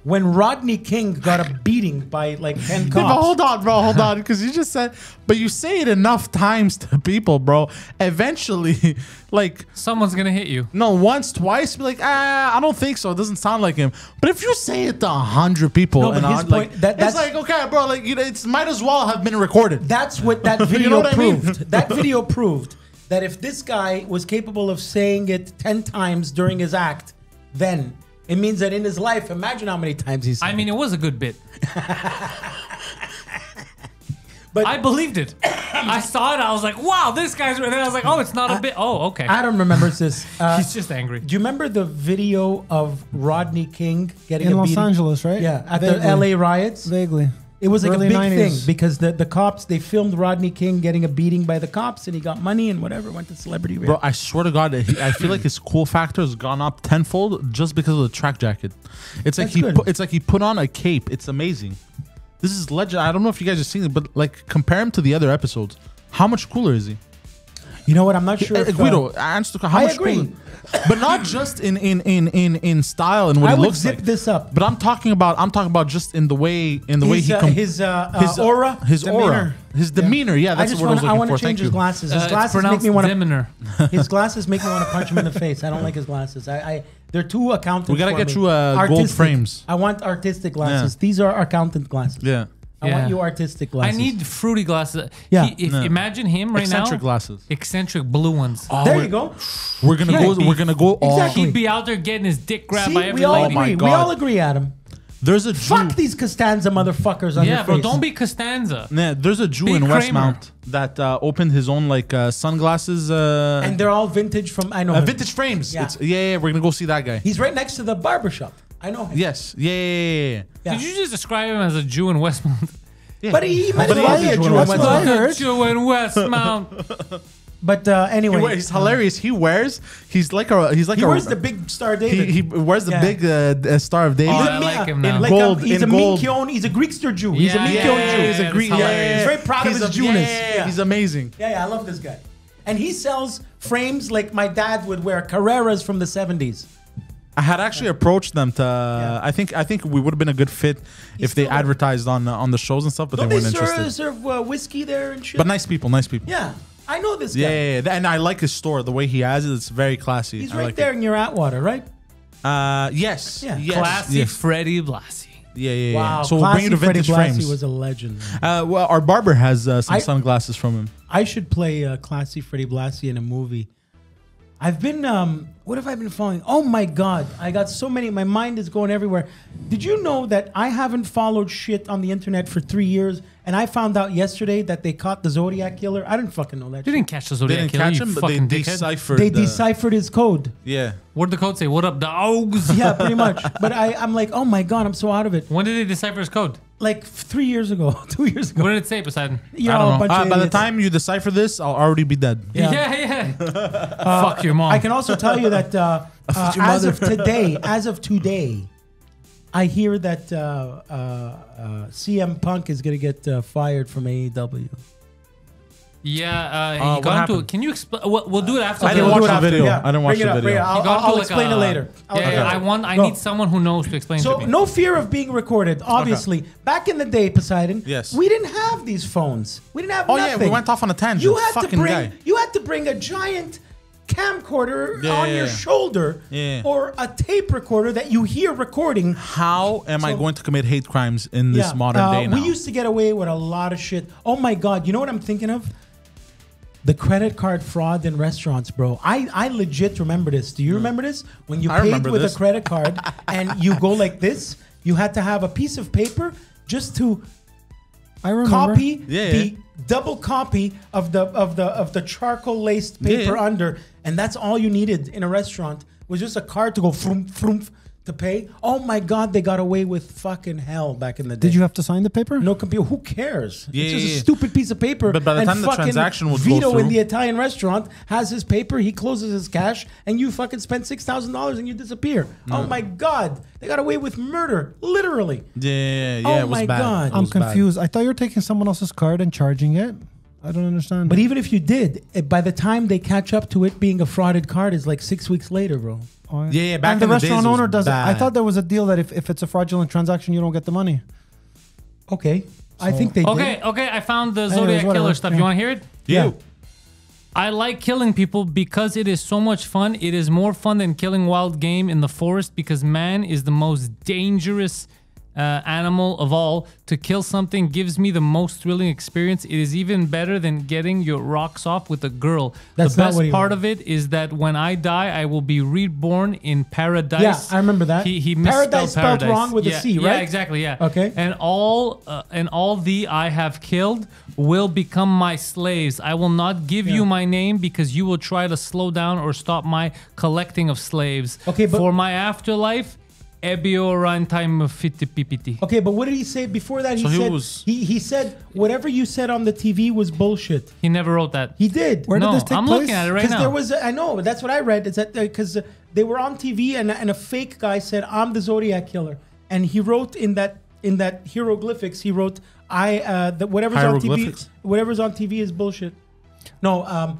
when Rodney King got a beating by like 10 Yeah, but cops. hold on, because you just said, but you say it enough times to people, bro. Eventually, like, Someone's going to hit you. no, once, twice, be like, I don't think so. It doesn't sound like him. But if you say it to 100 people, No, but and his like, point- that's- it's like, okay, bro, like, you know, it's might as well have been recorded. That's what that You video know what I mean? proved. That video proved that if this guy was capable of saying it 10 times during his act, then it means that in his life, imagine how many times he's said I mean, it was a good bit. But I believed it. I saw it. I was like, wow, this guy's... And then I was like, oh, it's not a bit. Oh, okay. Adam remembers this. He's just angry. Do you remember the video of Rodney King getting In a Los beating? Angeles, right? Yeah, at Vaguely. the LA riots. Vaguely. It was like Early a big 90s. thing because the cops, they filmed Rodney King getting a beating by the cops and he got money and whatever, went to celebrity. Bro, I swear to God, I feel like his cool factor has gone up tenfold just because of the track jacket. It's like That's good. it's like he put on a cape. It's amazing. This is legend. I don't know if you guys have seen it, but like compare him to the other episodes. How much cooler is he? You know what? I'm not sure. If, Guido, answer the how I much agree. cooler? But not just in style and what I he would looks zip like. this up. But I'm talking about just in the way he His aura, his demeanor. aura, his demeanor. Yeah, that's the word I was I looking want for. to change Thank his you. glasses. His It's glasses make pronounced me want to. Demeanor. His glasses make me want to punch him in the face. I don't like his glasses. They're too accountant. We gotta for get me. you, gold Artistic. frames. I want artistic glasses. Yeah. These are accountant glasses. Yeah, I Yeah. want you artistic I glasses. need fruity glasses. Yeah. Imagine him right eccentric now. glasses. Eccentric blue ones. There you go. We're gonna Yeah. go. We're gonna go all. Exactly. He'd be out there getting his dick grabbed See, by every we all lady. my agree. We God. all agree, Adam. There's a Jew. Fuck these Costanza motherfuckers on your Yeah, bro, face. don't be Costanza. Yeah, there's a Jew Be in Kramer. Westmount that opened his own like sunglasses. And they're all vintage from, I know him. Vintage frames. Yeah. Yeah, we're gonna go see that guy. He's right next to the barbershop. I know him. Yes. Yeah. Yeah. Did you just describe him as a Jew in Westmount? Yeah. But he might But as well he be a is a Jew. Jew. That's That's what I what I heard. Jew in Westmount. But anyway, He's hilarious. He's like he wears the big Star David. he wears the Yeah. big Star of David. Oh, I like him now. In Like gold, he's in a gold. Minkyone. He's a Greekster Jew. He's a Yeah, Minkyone yeah, Jew. yeah, He's a yeah, Greek. it's Yeah, hilarious. he's very proud of He's his a- Jewness. yeah, he's amazing. Yeah, I love this guy. And he sells frames like my dad would wear Carreras from the 70s. I had actually approached them to. I think we would have been a good fit if they still- advertised on the shows and stuff, but Don't they they weren't interested. serve whiskey there and shit? But nice people. Yeah, I know this guy. Yeah, and I like his store. The way he has it, it's very classy. He's I right like there in your Atwater, right? It. Yes. Yeah. Yes. Classy Yeah. Freddie Blassie. Yeah. Wow. So we'll bring you to Freddie vintage Blassie frames. was a legend. Well, our barber has some sunglasses from him. I should play Classy Freddie Blassie in a movie. I've been, what have I been following? Oh my God, I got so many, my mind is going everywhere. Did you know that I haven't followed shit on the internet for 3 years, and I found out yesterday that they caught the Zodiac Killer? I didn't fucking know that You shit. didn't catch the They Zodiac didn't Killer, catch you him, but they fucking dickhead. deciphered. They deciphered his code. Yeah. What did the code say? What up, dogs? Yeah, pretty much. But I'm like, oh my God, I'm so out of it. When did they decipher his code? Like 3 years ago, 2 years ago. What did it say, Poseidon? You're I all a don't know. bunch of By the idiots. time you decipher this, I'll already be dead. Yeah. Yeah. Fuck your mom. I can also tell you that your as mother. of today, I hear that CM Punk is going to get fired from AEW. Yeah, he what got into happened? it. Can you explain? We'll do it after. I didn't the- watch do it the after, video. yeah. I didn't watch Bring it the up, bring it video. up. He got into I'll like explain it later. I need someone who knows to explain So to me. no fear of being recorded. Obviously, back in the day, Poseidon, Yes. we didn't have these phones. We didn't have Oh nothing. yeah, we went off on a tangent. You had Fucking to bring. guy. You had to bring a giant camcorder Yeah, on yeah, your yeah. shoulder, Yeah. or a tape recorder that you hear recording. How am I So- going to commit hate crimes in this Yeah, modern day now? We used to get away with a lot of shit. Oh my God, you know what I'm thinking of? The credit card fraud in restaurants, bro. I legit remember this. Do you remember this? When you I paid remember with this. a credit card and you go like this, you had to have a piece of paper just to I remember. copy Yeah, the yeah. double copy of the charcoal laced paper Yeah. under, and that's all you needed in a restaurant was just a card to go vroom vroom to pay. Oh my God, they got away with fucking hell back in the day. Did you have to sign the paper? No computer. Who cares? Yeah, it's just yeah, a yeah. stupid piece of paper. But by the and time the fucking transaction would go Guido in through- the Italian restaurant has his paper. He closes his cash, and you fucking spend $6,000 and you disappear. Oh my God, they got away with murder, literally. Yeah, Oh it was my bad. God. It I'm was bad. confused. I thought you were taking someone else's card and charging it. I don't understand. But even if you did, by the time they catch up to it being a frauded card, is like 6 weeks later, bro. Oh, Yeah, back and the in the days, restaurant it was owner does it. I bad. thought there was a deal that if it's a fraudulent transaction, you don't get the money. Okay, I think they did. Okay, I found the Anyways, Zodiac whatever. Killer stuff. Yeah. You want to hear it? Yeah. I like killing people because it is so much fun. It is more fun than killing wild game in the forest because man is the most dangerous animal of all. To kill something gives me the most thrilling experience. It is even better than getting your rocks off with a girl. That's the not best what he part wanted. of it is that when I die, I will be reborn in paradise. Yeah, I remember that. He misspelled Paradise spelled wrong with a C, Yeah, right? exactly. Yeah. Okay. And all the I have killed will become my slaves. I will not give you my name because you will try to slow down or stop my collecting of slaves. Okay, but- for my afterlife, ebio runtime 50 ppt. Okay, but what did he say before that? He So he said was- he said whatever you said on the TV was bullshit. He never wrote that. He did. Where did No, this take I'm place? looking at it right Because now. there was, I know, that's what I read. Is that because they were on TV and a fake guy said, "I'm the Zodiac Killer," and he wrote in that hieroglyphics, he wrote, that Hieroglyphics? whatever's on TV is bullshit." No,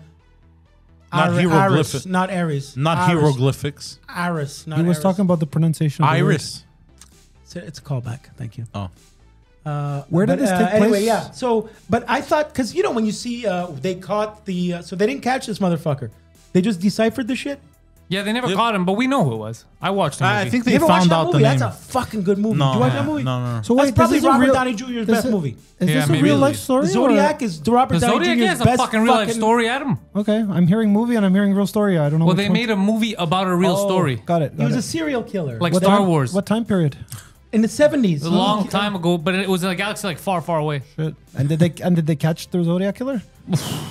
Not Aris, hieroglyphic. not Aries, Not Aris. hieroglyphics. Aris, not He was Aris. talking about the pronunciation. Of the word. Iris. It's a callback. Thank you. Oh. Where did this take Anyway, place? yeah. So, but I thought because you know when you see they caught the so they didn't catch this motherfucker, they just deciphered the shit. Yeah, they never caught him, but we know who it was. I watched the movie. I think You they ever watched found that out the movie? name. That's a fucking good movie. No, Did you watch yeah, that movie? no. So That's wait, probably this is a Robert real, Downey Jr.'s is best it- movie. Is Yeah, this a maybe real it life is. story? The Zodiac is Robert the Downey Zodiac Jr.'s is a best fucking real life fucking story, Adam. Okay, I'm hearing movie and I'm hearing real story. I don't know. Well, which they one. made a movie about a real Oh, story. Got it. He got was it. a serial killer. Like What Star time- Wars. What time period? In the 70s. A long time ago, but it was in a galaxy like far, far away. Shit. And did they catch the Zodiac killer?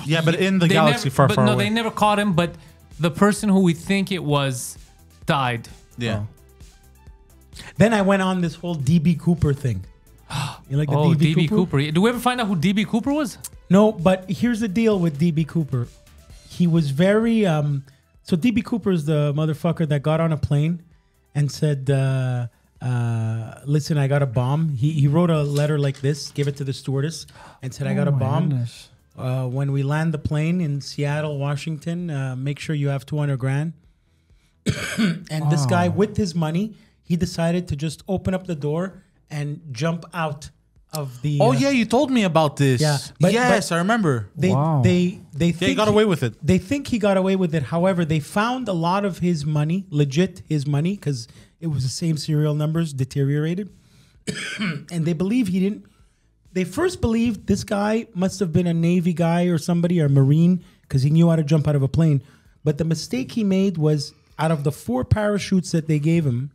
Yeah, but in the They galaxy never, far, but far no, away. they never caught him. But the person who we think it was died. Yeah. Then I went on this whole DB Cooper thing. You like the Oh, DB Cooper. Do we ever find out who DB Cooper was? No, but here's the deal with DB Cooper. He was very so DB Cooper is the motherfucker that got on a plane and said, listen, I got a bomb. He wrote a letter like this, gave it to the stewardess, and said, I got a bomb. When we land the plane in Seattle, Washington, make sure you have 200 grand. And this guy, with his money, he decided to just open up the door and jump out of the. Oh yeah, you told me about this. Yeah, yes, I remember. They think he got away with it. They think he got away with it. However, they found a lot of his money, legit his money, because it was the same serial numbers deteriorated, and they believe he didn't. They first believed this guy must have been a Navy guy or somebody or a Marine because he knew how to jump out of a plane. But the mistake he made was out of the 4 parachutes that they gave him,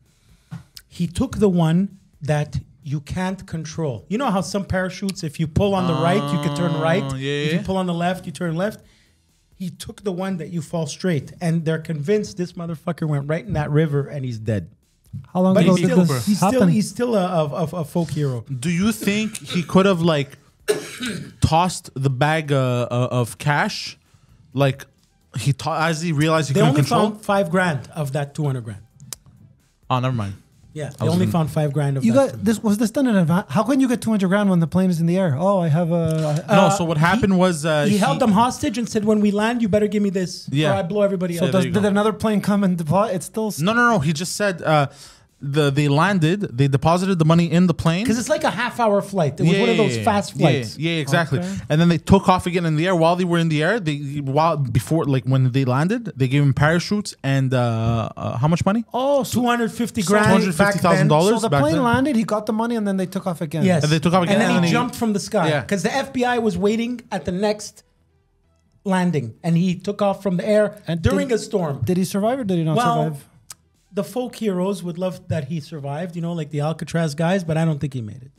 he took the one that you can't control. You know how some parachutes, if you pull on the right, you can turn right. If you pull on the left, you turn left. He took the one that you fall straight. And they're convinced this motherfucker went right in that river and he's dead. How long But ago he's did still, this he's happen? still, he's still a folk hero. Do you think he could have like tossed the bag of cash, like as he realized he They couldn't only control? found 5 grand of that 200 grand. Oh, never mind. Yeah, they only found 5 grand of You that. got this. Was this done in advance? How can you get 200 grand when the plane is in the air? Oh, I have a. No, so what happened was he held them hostage and said, when we land, you better give me this. Yeah. Or I blow everybody So up. there you Did go. another plane come and deposit? It's still. No. He just said they landed. They deposited the money in the plane. Because it's like a half-hour flight. It was one of those fast flights. Yeah, exactly. Okay. And then they took off again in the air. While they were in the air, when they landed, they gave him parachutes and how much money? Oh, 250 grand. back then. $250,000. So the back plane then. landed. He got the money and then they took off again. Yes. And they took off again, And then and he he- jumped from the sky. Yeah. Because the FBI was waiting at the next landing. And he took off from the air And during did- a storm. Did he survive or did he not survive? The folk heroes would love that he survived, like the Alcatraz guys, but I don't think he made it.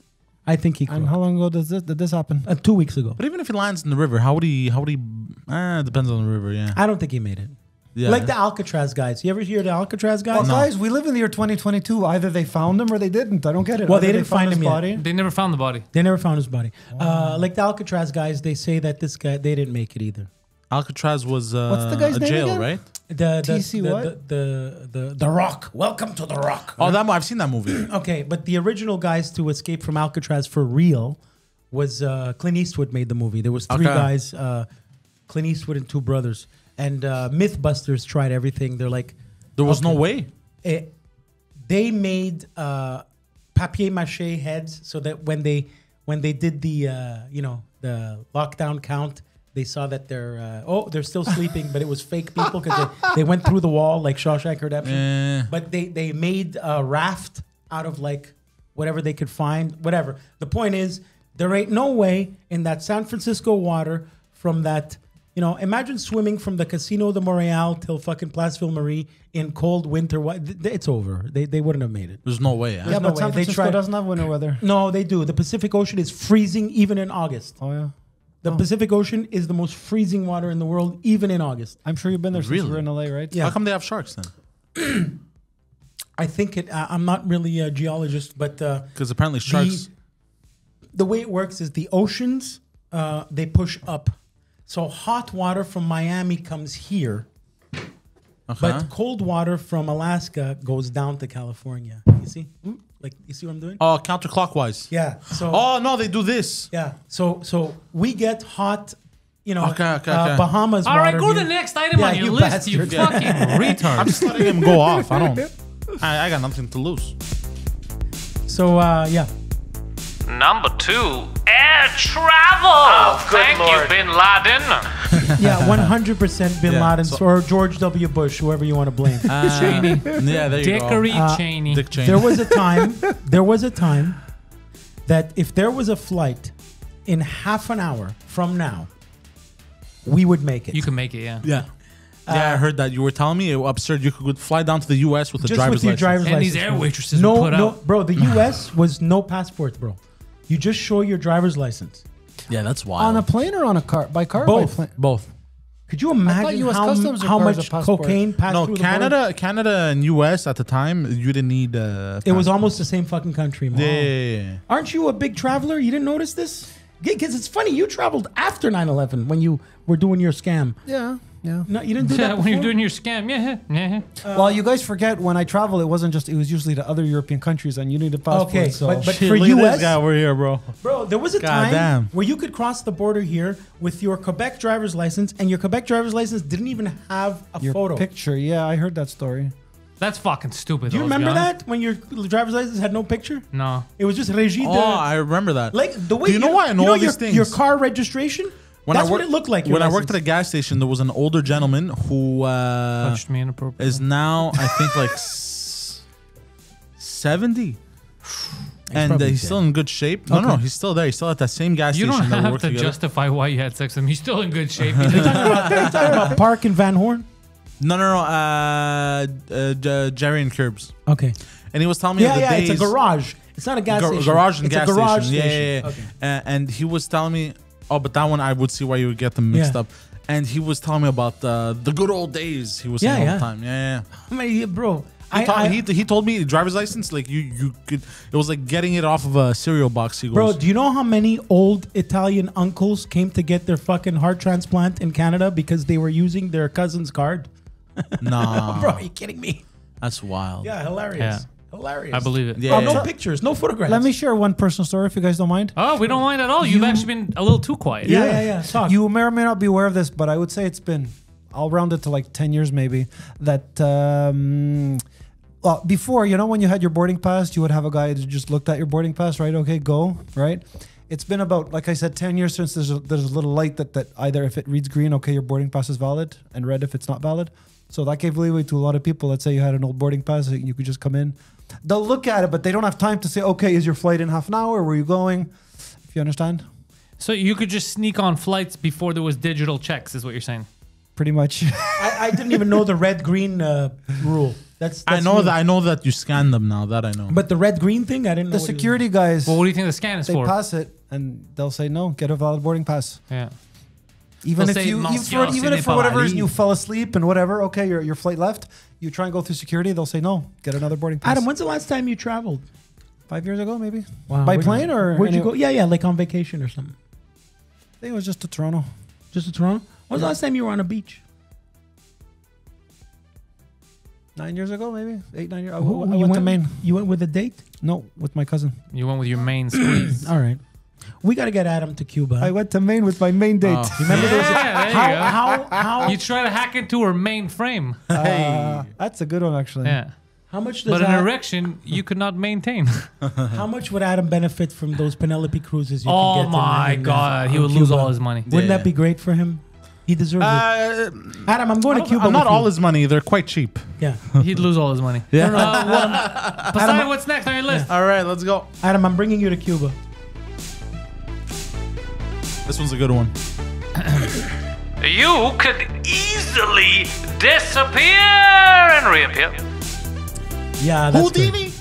I think he And could. how long ago did this happen? 2 weeks ago. But even if he lands in the river, how would he? Depends on the river. Yeah. I don't think he made it. Yeah. Like the Alcatraz guys. You ever hear the Alcatraz guys? Well, guys, we live in the year 2022. Either they found him or they didn't. I don't get it. Well, Either they didn't found find his him yet. body. They never found the body. They never found his body. Like the Alcatraz guys, they say that this guy, they didn't make it either. Alcatraz was What's the guy's a name jail, again? right? TC what? The Rock. Welcome to the Rock. Oh, I've seen that movie. Okay, but the original guys to escape from Alcatraz for real was Clint Eastwood made the movie. There was 3 Okay. guys, Clint Eastwood and 2 brothers. And Mythbusters tried everything. They're like, There was no way. they made papier-mâché heads so that when they did the the lockdown count, they saw that they're still sleeping, but it was fake people because they went through the wall like Shawshank Redemption. But they made a raft out of like whatever they could find, whatever. The point is, there ain't no way in that San Francisco water from that. Imagine swimming from the Casino de Montreal till fucking Placeville Marie in cold winter. It's over. They wouldn't have made it. There's no way. Yeah, no but way. San They Francisco tried- doesn't have winter weather. No, they do. The Pacific Ocean is freezing even in August. Oh, yeah. The Pacific Ocean is the most freezing water in the world, even in August. I'm sure you've been there since you were in LA, right? Yeah. How come they have sharks then? I think I'm not really a geologist, but Because apparently sharks. the way it works is the oceans, they push up. So hot water from Miami comes here, but cold water from Alaska goes down to California. You see? Like, you see what I'm doing? Oh, counterclockwise. Yeah. So. Oh no, they do this. Yeah. So we get hot, Okay. Bahamas All water. right, go to here. the next item Yeah, on your you list, you bastard. fucking retard. I'm just letting him go off. I got nothing to lose. So, yeah. Number 2, air travel. Thank you, Bin Laden. Yeah, 100% Bin Yeah, Laden so- or George W. Bush, whoever you want to blame. Cheney. Yeah, there you Dickory go. Cheney. Dick Cheney. There was a time that if there was a flight in half an hour from now, we would make it. You can make it, yeah. Yeah. Yeah, I heard that. You were telling me absurd. You could fly down to the U.S. with a Just driver's with your license. driver's And license. these air bro. waitresses No, would put no, out. bro. The U.S. was no passports, bro. You just show your driver's license. Yeah, that's wild. On a plane or on a car? By car or Both. by plane? Both. Could you imagine US how, Customs how requires much a passport. cocaine passed No, through the border? Canada and U.S. at the time, you didn't need. It was almost the same fucking country, man. Yeah. Aren't you a big traveler? You didn't notice this? Because it's funny, you traveled after 9/11 when you were doing your scam. Yeah, yeah. No, you didn't do Yeah, that when you're before? doing your scam. Yeah. Well, you guys forget when I travel, it was usually to other European countries, and you need a passport. Okay, so. but Shit, for look at US, this guy over here, bro. bro, there was a God time damn. where you could cross the border here with your Quebec driver's license, and your Quebec driver's license didn't even have a your photo. picture. Yeah, I heard that story. That's fucking stupid. Do you though, to be remember honest. that when your driver's license had no picture? No. It was just Régie de, Oh, I remember that. like the way Do you know why I know all your, these things? Your car registration. That's what it looked like. When I worked at a gas station, there was an older gentleman who Touched me inappropriately. is now, I think, like 70. And probably he's dead. still in good shape. No, Okay. he's still there. He's still at that same gas You station don't that we have worked to together. justify why you had sex with him. He's still in good shape. Are you talking about Park and Van Horn? No. Jerry and Curbs. Okay. And he was telling me of the days. It's a garage. It's not a gas station. Garage and it's gas a garage station. station. Yeah. Okay. And he was telling me, oh, but that one I would see why you would get them mixed Yeah. up. And he was telling me about the good old days. He was saying Yeah, all yeah. the time. Yeah. I mean, bro. He told me driver's license, like you could, it was like getting it off of a cereal box. He goes, Bro, do you know how many old Italian uncles came to get their fucking heart transplant in Canada because they were using their cousin's card? nah, Bro, are you kidding me? that's wild. Yeah, hilarious. Yeah. Hilarious. I believe it. Yeah. Oh, no pictures, no photographs. Let me share one personal story if you guys don't mind. Oh, we don't mind at all. You've actually been a little too quiet. Yeah. Talk. You may or may not be aware of this, but I would say it's been, I'll round it to like 10 years maybe, that well, before, you know, when you had your boarding pass, you would have a guy that just looked at your boarding pass, right? Okay, go, right? It's been about, like I said, 10 years since there's a little light that either if it reads green, okay, your boarding pass is valid, and red if it's not valid. So that gave leeway to a lot of people. Let's say you had an old boarding pass, you could just come in. They'll look at it, but they don't have time to say, okay, is your flight in half an hour? Where are you going? If you understand? So you could just sneak on flights before there was digital checks, is what you're saying. Pretty much. I didn't even know the red-green rule. That's I know new. that. I know that you scan them now. That I know. But the red-green thing, I didn't know. The what it was. security guys, Well, what do you think the scan is they for? pass it, and they'll say, no, get a valid boarding pass. Yeah. Even They'll if say, you, "Monsieur, even ce if for n'est whatever pas reason you valide." fell asleep and whatever, okay, your flight left, you try and go through security, they'll say no, get another boarding pass. Adam, when's the last time you traveled? 5 years ago, maybe. Wow, By where'd plane you, or where'd you any- go? Yeah, like on vacation or something. I think it was just to Toronto. Just to Toronto. When's the last time you were on a beach? 9 years ago, maybe 8, 9 years. I Who- went to Maine. You went with a date? No, with my cousin. You went with your main squeeze. All right. We got to get Adam to Cuba. I went to Maine with my main date. Oh. Remember those? Yeah, there you go. How You try to hack into her mainframe. That's a good one, actually. Yeah. how much does But an Ad- erection you could not maintain. how much would Adam benefit from those Penelope cruises? You Oh could get my in, God. He in would lose Cuba? all his money. Wouldn't Yeah. that be great for him? He deserves it. Adam, I'm going to Cuba. I'm not with all you. his money. They're quite cheap. Yeah. He'd lose all his money. Yeah. Poseidon, what's next on your list? All right, let's go. Adam, I'm bringing you to Cuba. This one's a good one. You could easily disappear and reappear. Yeah, that's good. Houdini.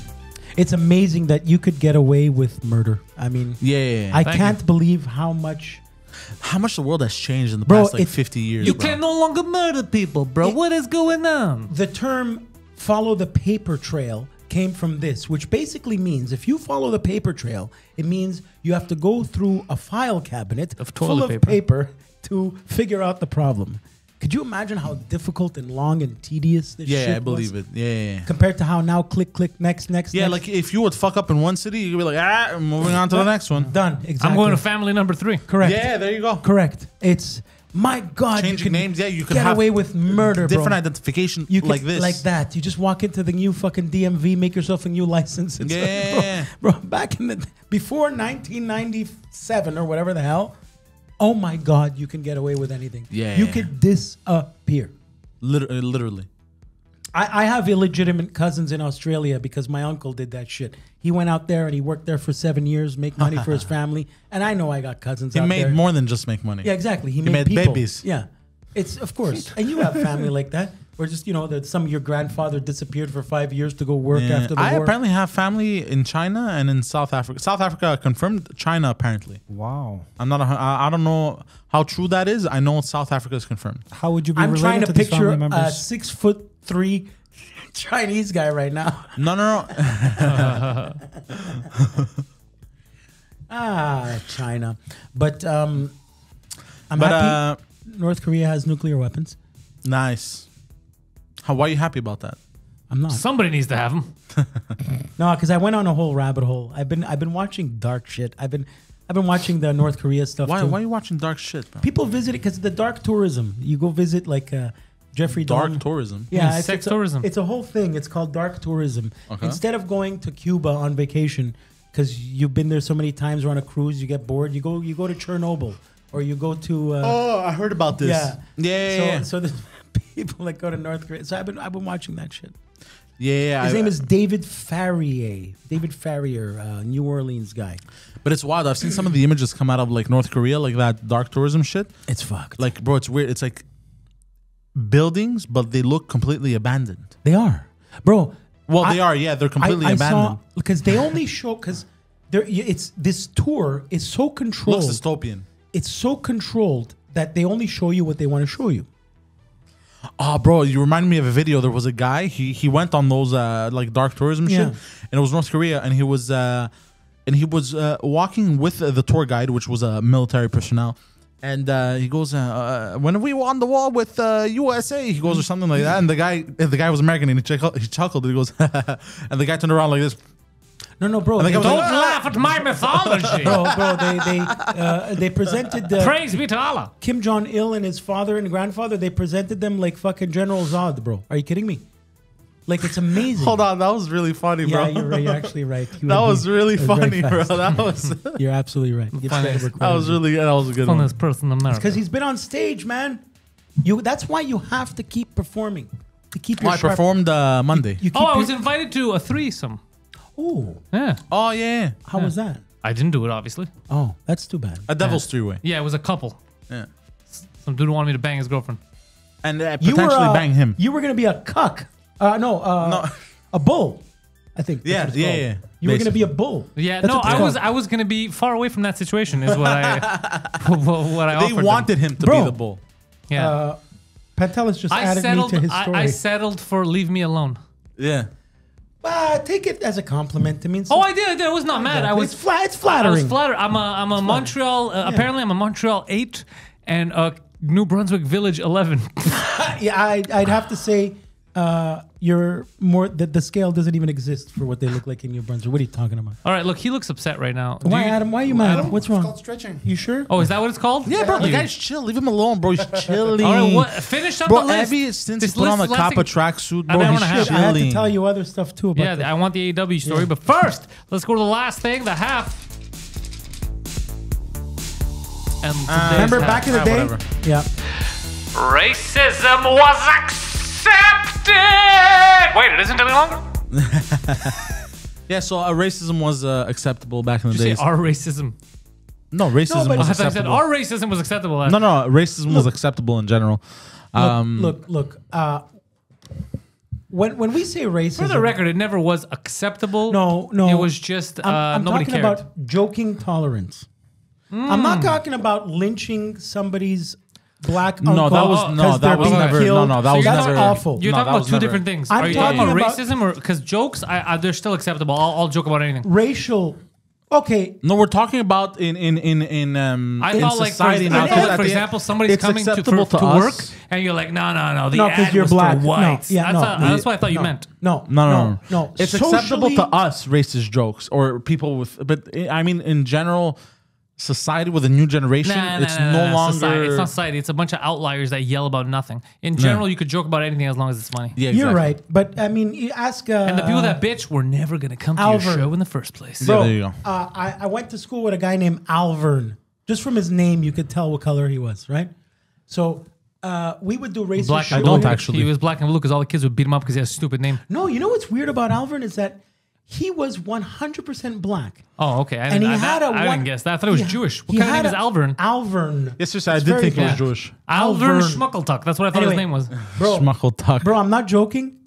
It's amazing that you could get away with murder. I mean, Yeah. I Thank can't believe how much. How much the world has changed in the Bro, past like it- 50 years. You bro. can no longer murder people, bro. What is going on? The term "follow the paper trail" came from this, which basically means if you follow the paper trail, it means you have to go through a file cabinet Of full toilet of paper. paper to figure out the problem. Could you imagine how difficult and long and tedious this shit Yeah, I believe was? it. Yeah. Compared to how now click, next. Yeah, next. like if you would fuck up in one city, you'd be like, I'm moving on to the next one. Done. Exactly. I'm going to family number 3. Correct. Yeah, there you go. Correct. It's my God. Changing you can names, yeah, you could get have away with murder, different bro. identification You could, like this. like that. You just walk into the new fucking DMV, make yourself a new license. It's Yeah. bro, back in the before 1997 or whatever the hell. Oh my God, you can get away with anything. Yeah. You could disappear. Literally. I have illegitimate cousins in Australia because my uncle did that shit. He went out there and he worked there for 7 years, make money for his family. And I know I got cousins He out made there. more than just make money. Yeah, exactly. He made made people. babies. Yeah. It's of course, and you have family like that, where just that some of your grandfather disappeared for 5 years to go work after the I war. apparently have family in China and in South Africa. South Africa confirmed. China apparently. Wow. I don't know how true that is. I know South Africa is confirmed. How would you be I'm related trying to these picture family a members? 6'3" Chinese guy right now. No. China, but I'm happy. North Korea has nuclear weapons. Nice. Why are you happy about that? I'm not. Somebody needs to have them. No, because I went on a whole rabbit hole. I've been watching dark shit. I've been watching the North Korea stuff. Why too. are you watching dark shit, bro? People visit it because the dark tourism. You go visit like Jeffrey Dark Dahmer. tourism. Yeah, Sex it's tourism. It's a whole thing. It's called dark tourism. Okay. Instead of going to Cuba on vacation because you've been there so many times or on a cruise, you get bored. You go to Chernobyl or you go to. I heard about this. Yeah. So there's people that go to North Korea. So I've been watching that shit. Yeah. His name is David Farrier. David Farrier, New Orleans guy. But it's wild. I've seen some of the images come out of like North Korea, like that dark tourism shit. It's fucked. Like, bro, it's weird. It's like buildings, but they look completely abandoned. They are, bro. Well, they are. Yeah, they're completely abandoned. Because they only show because it's this tour is so controlled. Looks dystopian. It's so controlled that they only show you what they want to show you. Oh, bro, you remind me of a video. There was a guy. He went on those like dark tourism shit, Yeah. and it was North Korea, and he was walking with the tour guide, which was a military personnel. And he goes, when we won the war with USA, he goes or something like that. And the guy was American, and he chuckled. And he goes, and the guy turned around like this. No, bro. And the guy Don't was like, laugh at my mythology. Bro, they presented Praise be to Allah. Kim Jong-il and his father and grandfather. They presented them like fucking General Zod, bro. Are you kidding me? Like, it's amazing. hold on, that was really funny, bro. Yeah, you're right. You're actually right. That was really very funny, bro. fast. That was You're absolutely right. that was a good one. Funniest person in America. Because he's been on stage, man. That's why you have to keep performing. To keep your I sharp- performed Monday. You keep I your- was invited to a threesome. Oh, Yeah. Oh yeah, how was that? I didn't do it, obviously. Oh, that's too bad. a devil's three-way. Yeah, it was a couple. Yeah, Some dude wanted me to bang his girlfriend. and You potentially were, bang him. You were going to be a cuck. No. A bull. I think. That's Yeah, what it's yeah, called. yeah. You were going to be a Basically. bull. Yeah, That's no, what it's called. I was gonna be far away from that situation. Is what I what I They offered them. wanted him to Bro. be the bull. Yeah, Pantelis just I added settled. me to his story. I settled for leave me alone. Yeah. Take it as a compliment. I mean, Oh, I did. I was not mad. I was It's It's I flattering. was flattered. I'm a Montreal. Apparently, I'm a Montreal 8 and a New Brunswick Village 11. Yeah, I'd have to say you're more. The scale doesn't even exist for what they look like in New Brunswick. What are you talking about? All right, look, he looks upset right now. Do Why, you- Adam? Why are you mad? Adam, What's it's wrong? called stretching. You sure? Oh, is that what it's called? Yeah, bro. The You- guy's chill. Leave him alone, bro. He's chilling. All right, what? Finish up Bro, the list. Evie, since This he put on the list is lasting- Kappa tracksuit, an bro, hour he's and a half. Shit, I had to chilling. tell you other stuff too about Yeah, that. I want the AW story, Yeah. but first, let's go to the last thing, the half. And today's Remember half. back in the day? whatever. Yeah. Racism was accepted. Wait, it isn't any longer. Yeah, so racism was acceptable back in the Did you days. say our racism? No, racism but- was I thought you said acceptable. our racism was acceptable. No, racism was acceptable in general. Look. When we say racism, For the record, it never was acceptable. No. It was just I'm nobody talking cared. about joking tolerance. I'm not talking about lynching somebody's black uncle. No, that was 'cause they're being never. killed. No, that was That's never. awful. You're No, talking that about was two never- different things. I'm Are you talking about talking about- racism or because jokes? They're still acceptable. I'll joke about anything. Racial. Okay. No, we're talking about in I in thought, like, society I now. thought, 'cause like, at for the end, example, somebody's it's coming to acceptable to work, us. and you're like, no. The No, 'cause ad you're was black. for No, whites. yeah, That's what I thought you meant. No. No. It's Socially- acceptable to us, racist jokes or people with. But I mean, in general, society with a new generation, it's no longer. Society. It's not society. It's a bunch of outliers that yell about nothing. In general, you could joke about anything as long as it's funny. Yeah, You're exactly. right. But I mean, you ask. And the people that bitch were never going to come to your Alvin. show in the first place. Yeah, Bro, there you go. I went to school with a guy named Alvern. Just from his name, you could tell what color he was, right? So we would do racist Black shit and I don't with him. actually. He was black and blue because all the kids would beat him up because he has a stupid name. No, you know what's weird about Alvern is that He was 100% black. Oh, okay. And he had a I didn't one- guess that. I thought it was he- Jewish. What he kind of had name is a- Alvern? Alvern. Yes, yes, I It's did very think he was good. Jewish. Alvern Alvern. Schmuckeltuck. That's what I thought his Anyway. name was. Bro, Schmuckeltuck. bro, I'm not joking.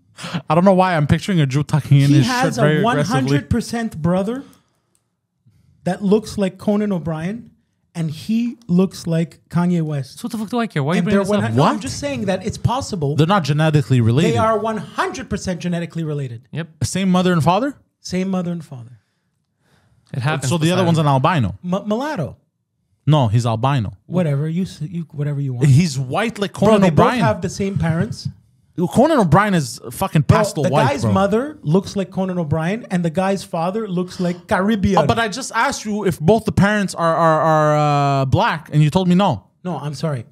I don't know why I'm picturing a Jew tucking in He his shirt has very a aggressively. 100% brother that looks like Conan O'Brien, and he looks like Kanye West. So what the fuck do I care? Why are you And bringing they're this up? 100 no, I'm What? just saying that it's possible. They're not genetically related. They are 100% genetically related. Yep. Same mother and father? Same mother and father. It happens. So the other one's an albino. Mulatto. No, he's albino. Whatever. You whatever you want. He's white like Bro, Conan they both O'Brien. have the same parents. Conan O'Brien is fucking Bro, pastel the white, guy's bro. mother looks like Conan O'Brien, and the guy's father looks like Caribbean. Oh, but I just asked you if both the parents are black, and you told me no. No, I'm sorry.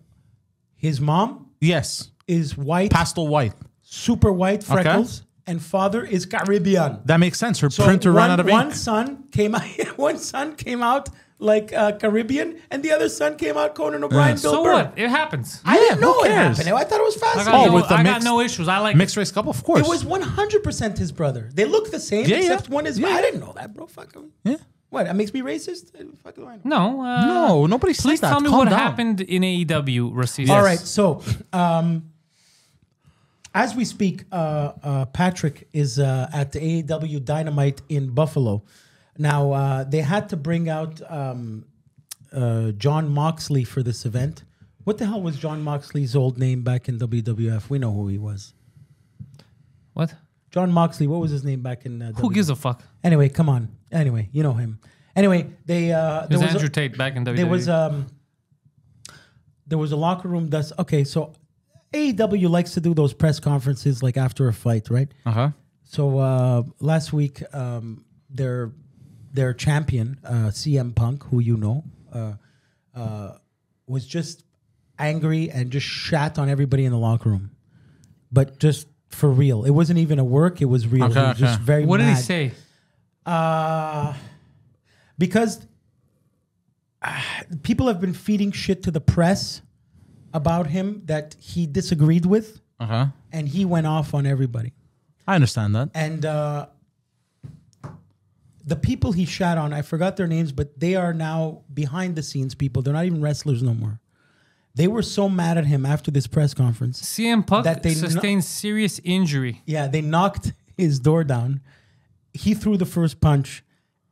His mom Yes, is white, pastel white. super white, freckles, and father is Caribbean. That makes sense. Her So printer ran out of one ink. son came out. One son came out like Caribbean, and the other son came out Conan O'Brien. Bill So Burr. what? It happens. I didn't who know it cares? happened. I thought it was I fascinating. got, Oh, no, with the I got mixed- no issues. I like Mixed race couple, of course. It was 100% his brother. They look the same, Yeah, except yeah. one is. Yeah. I didn't know that, bro. Fuck him. Yeah. What? That makes me racist? Fuck do I know? No. No, nobody said Please that. tell me Calm what down. happened in AEW, Racist. All right. So, as we speak, Patrick is at the AEW Dynamite in Buffalo. Now, they had to bring out John Moxley for this event. What the hell was John Moxley's old name back in WWF? We know who he was. What? John Moxley. What was his name back in Who WWF? gives a fuck? Anyway, come on. Anyway, you know him. Anyway, they He was Andrew Tate back in WWE. There was a locker room that's okay. So AEW likes to do those press conferences like after a fight, right? Uh-huh. So last week, their champion CM Punk, who you know, was just angry and just shat on everybody in the locker room, but just for real. It wasn't even a work; it was real. Okay, He was just okay. very. What did he mad. say? Because people have been feeding shit to the press about him that he disagreed with, Uh-huh. and he went off on everybody. I understand that. And the people he shat on, I forgot their names, but they are now behind the scenes people. They're not even wrestlers no more. They were so mad at him after this press conference. CM Punk That they sustained serious injury. Yeah, they knocked his door down. He threw the first punch.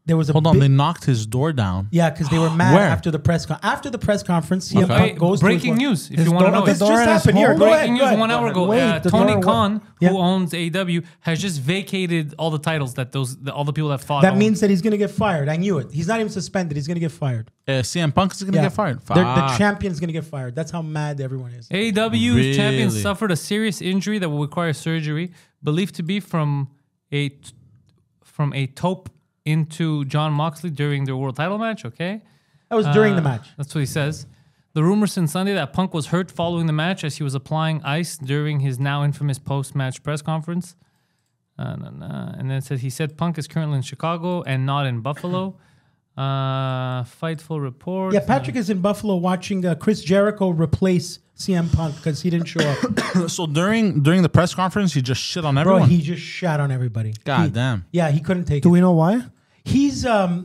There was a Hold on, big- they knocked his door down. Yeah, because they were mad Where? after the press conference. CM Okay. Punk goes Breaking to his news, if His you want to door- know. the This door just at his happened here. home? Go ahead. Breaking go news ahead. 1 hour ago. Wait, the Tony door- Khan, Yeah. who owns AEW, has just vacated all the titles that all the people that fought. That owned. means that he's going to get fired. I knew it. He's not even suspended. He's going to get fired. CM Punk is going to Yeah. get fired. The Fuck. champion's going to get fired. That's how mad everyone is. AEW's champion Really? suffered a serious injury that will require surgery, believed to be from a tope into John Moxley during their world title match. Okay, That was during the match. that's what he says. The rumor since Sunday that Punk was hurt following the match as he was applying ice during his now infamous post-match press conference. And then it said he said Punk is currently in Chicago and not in Buffalo. Fightful report. Yeah, Patrick is in Buffalo watching Chris Jericho replace CM Punk because he didn't show up. So during the press conference, he just shit on Bro, everyone. he just shat on everybody. God He- damn. Yeah, he couldn't take Do it. we know why? He's a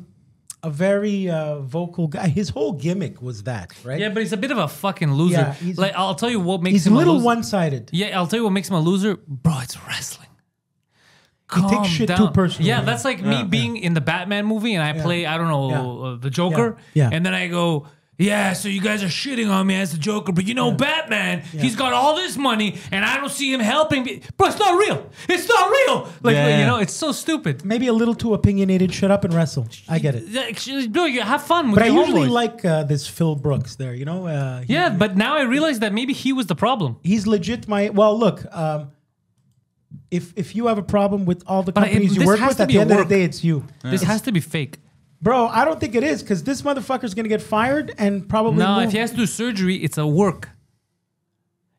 very vocal guy. His whole gimmick was that, right? Yeah, but he's a bit of a fucking loser. Yeah, he's- like I'll tell you what makes He's a him little a loser. one-sided. Yeah, I'll tell you what makes him a loser, bro. It's wrestling. He takes Calm shit down. too personally. Yeah, that's like me being in the Batman movie and I play, I don't know, the Joker. Yeah. And then I go, yeah, so you guys are shitting on me as the Joker, but you know, Batman, he's got all this money and I don't see him helping me. Bro, it's not real. It's not real. Like, Yeah. you know, it's so stupid. Maybe a little too opinionated. Shut up and wrestle. I get it. Bro, you have fun with But I your usually homeboys. like this Phil Brooks there, you know? Yeah, but now I realize that maybe he was the problem. He's legit well, look, if you have a problem with all the companies you this work has with, to at be the a end of work. the day, it's you. This has to be fake. Bro, I don't think it is because this motherfucker's going to get fired and probably No, move. if he has to do surgery, it's a work.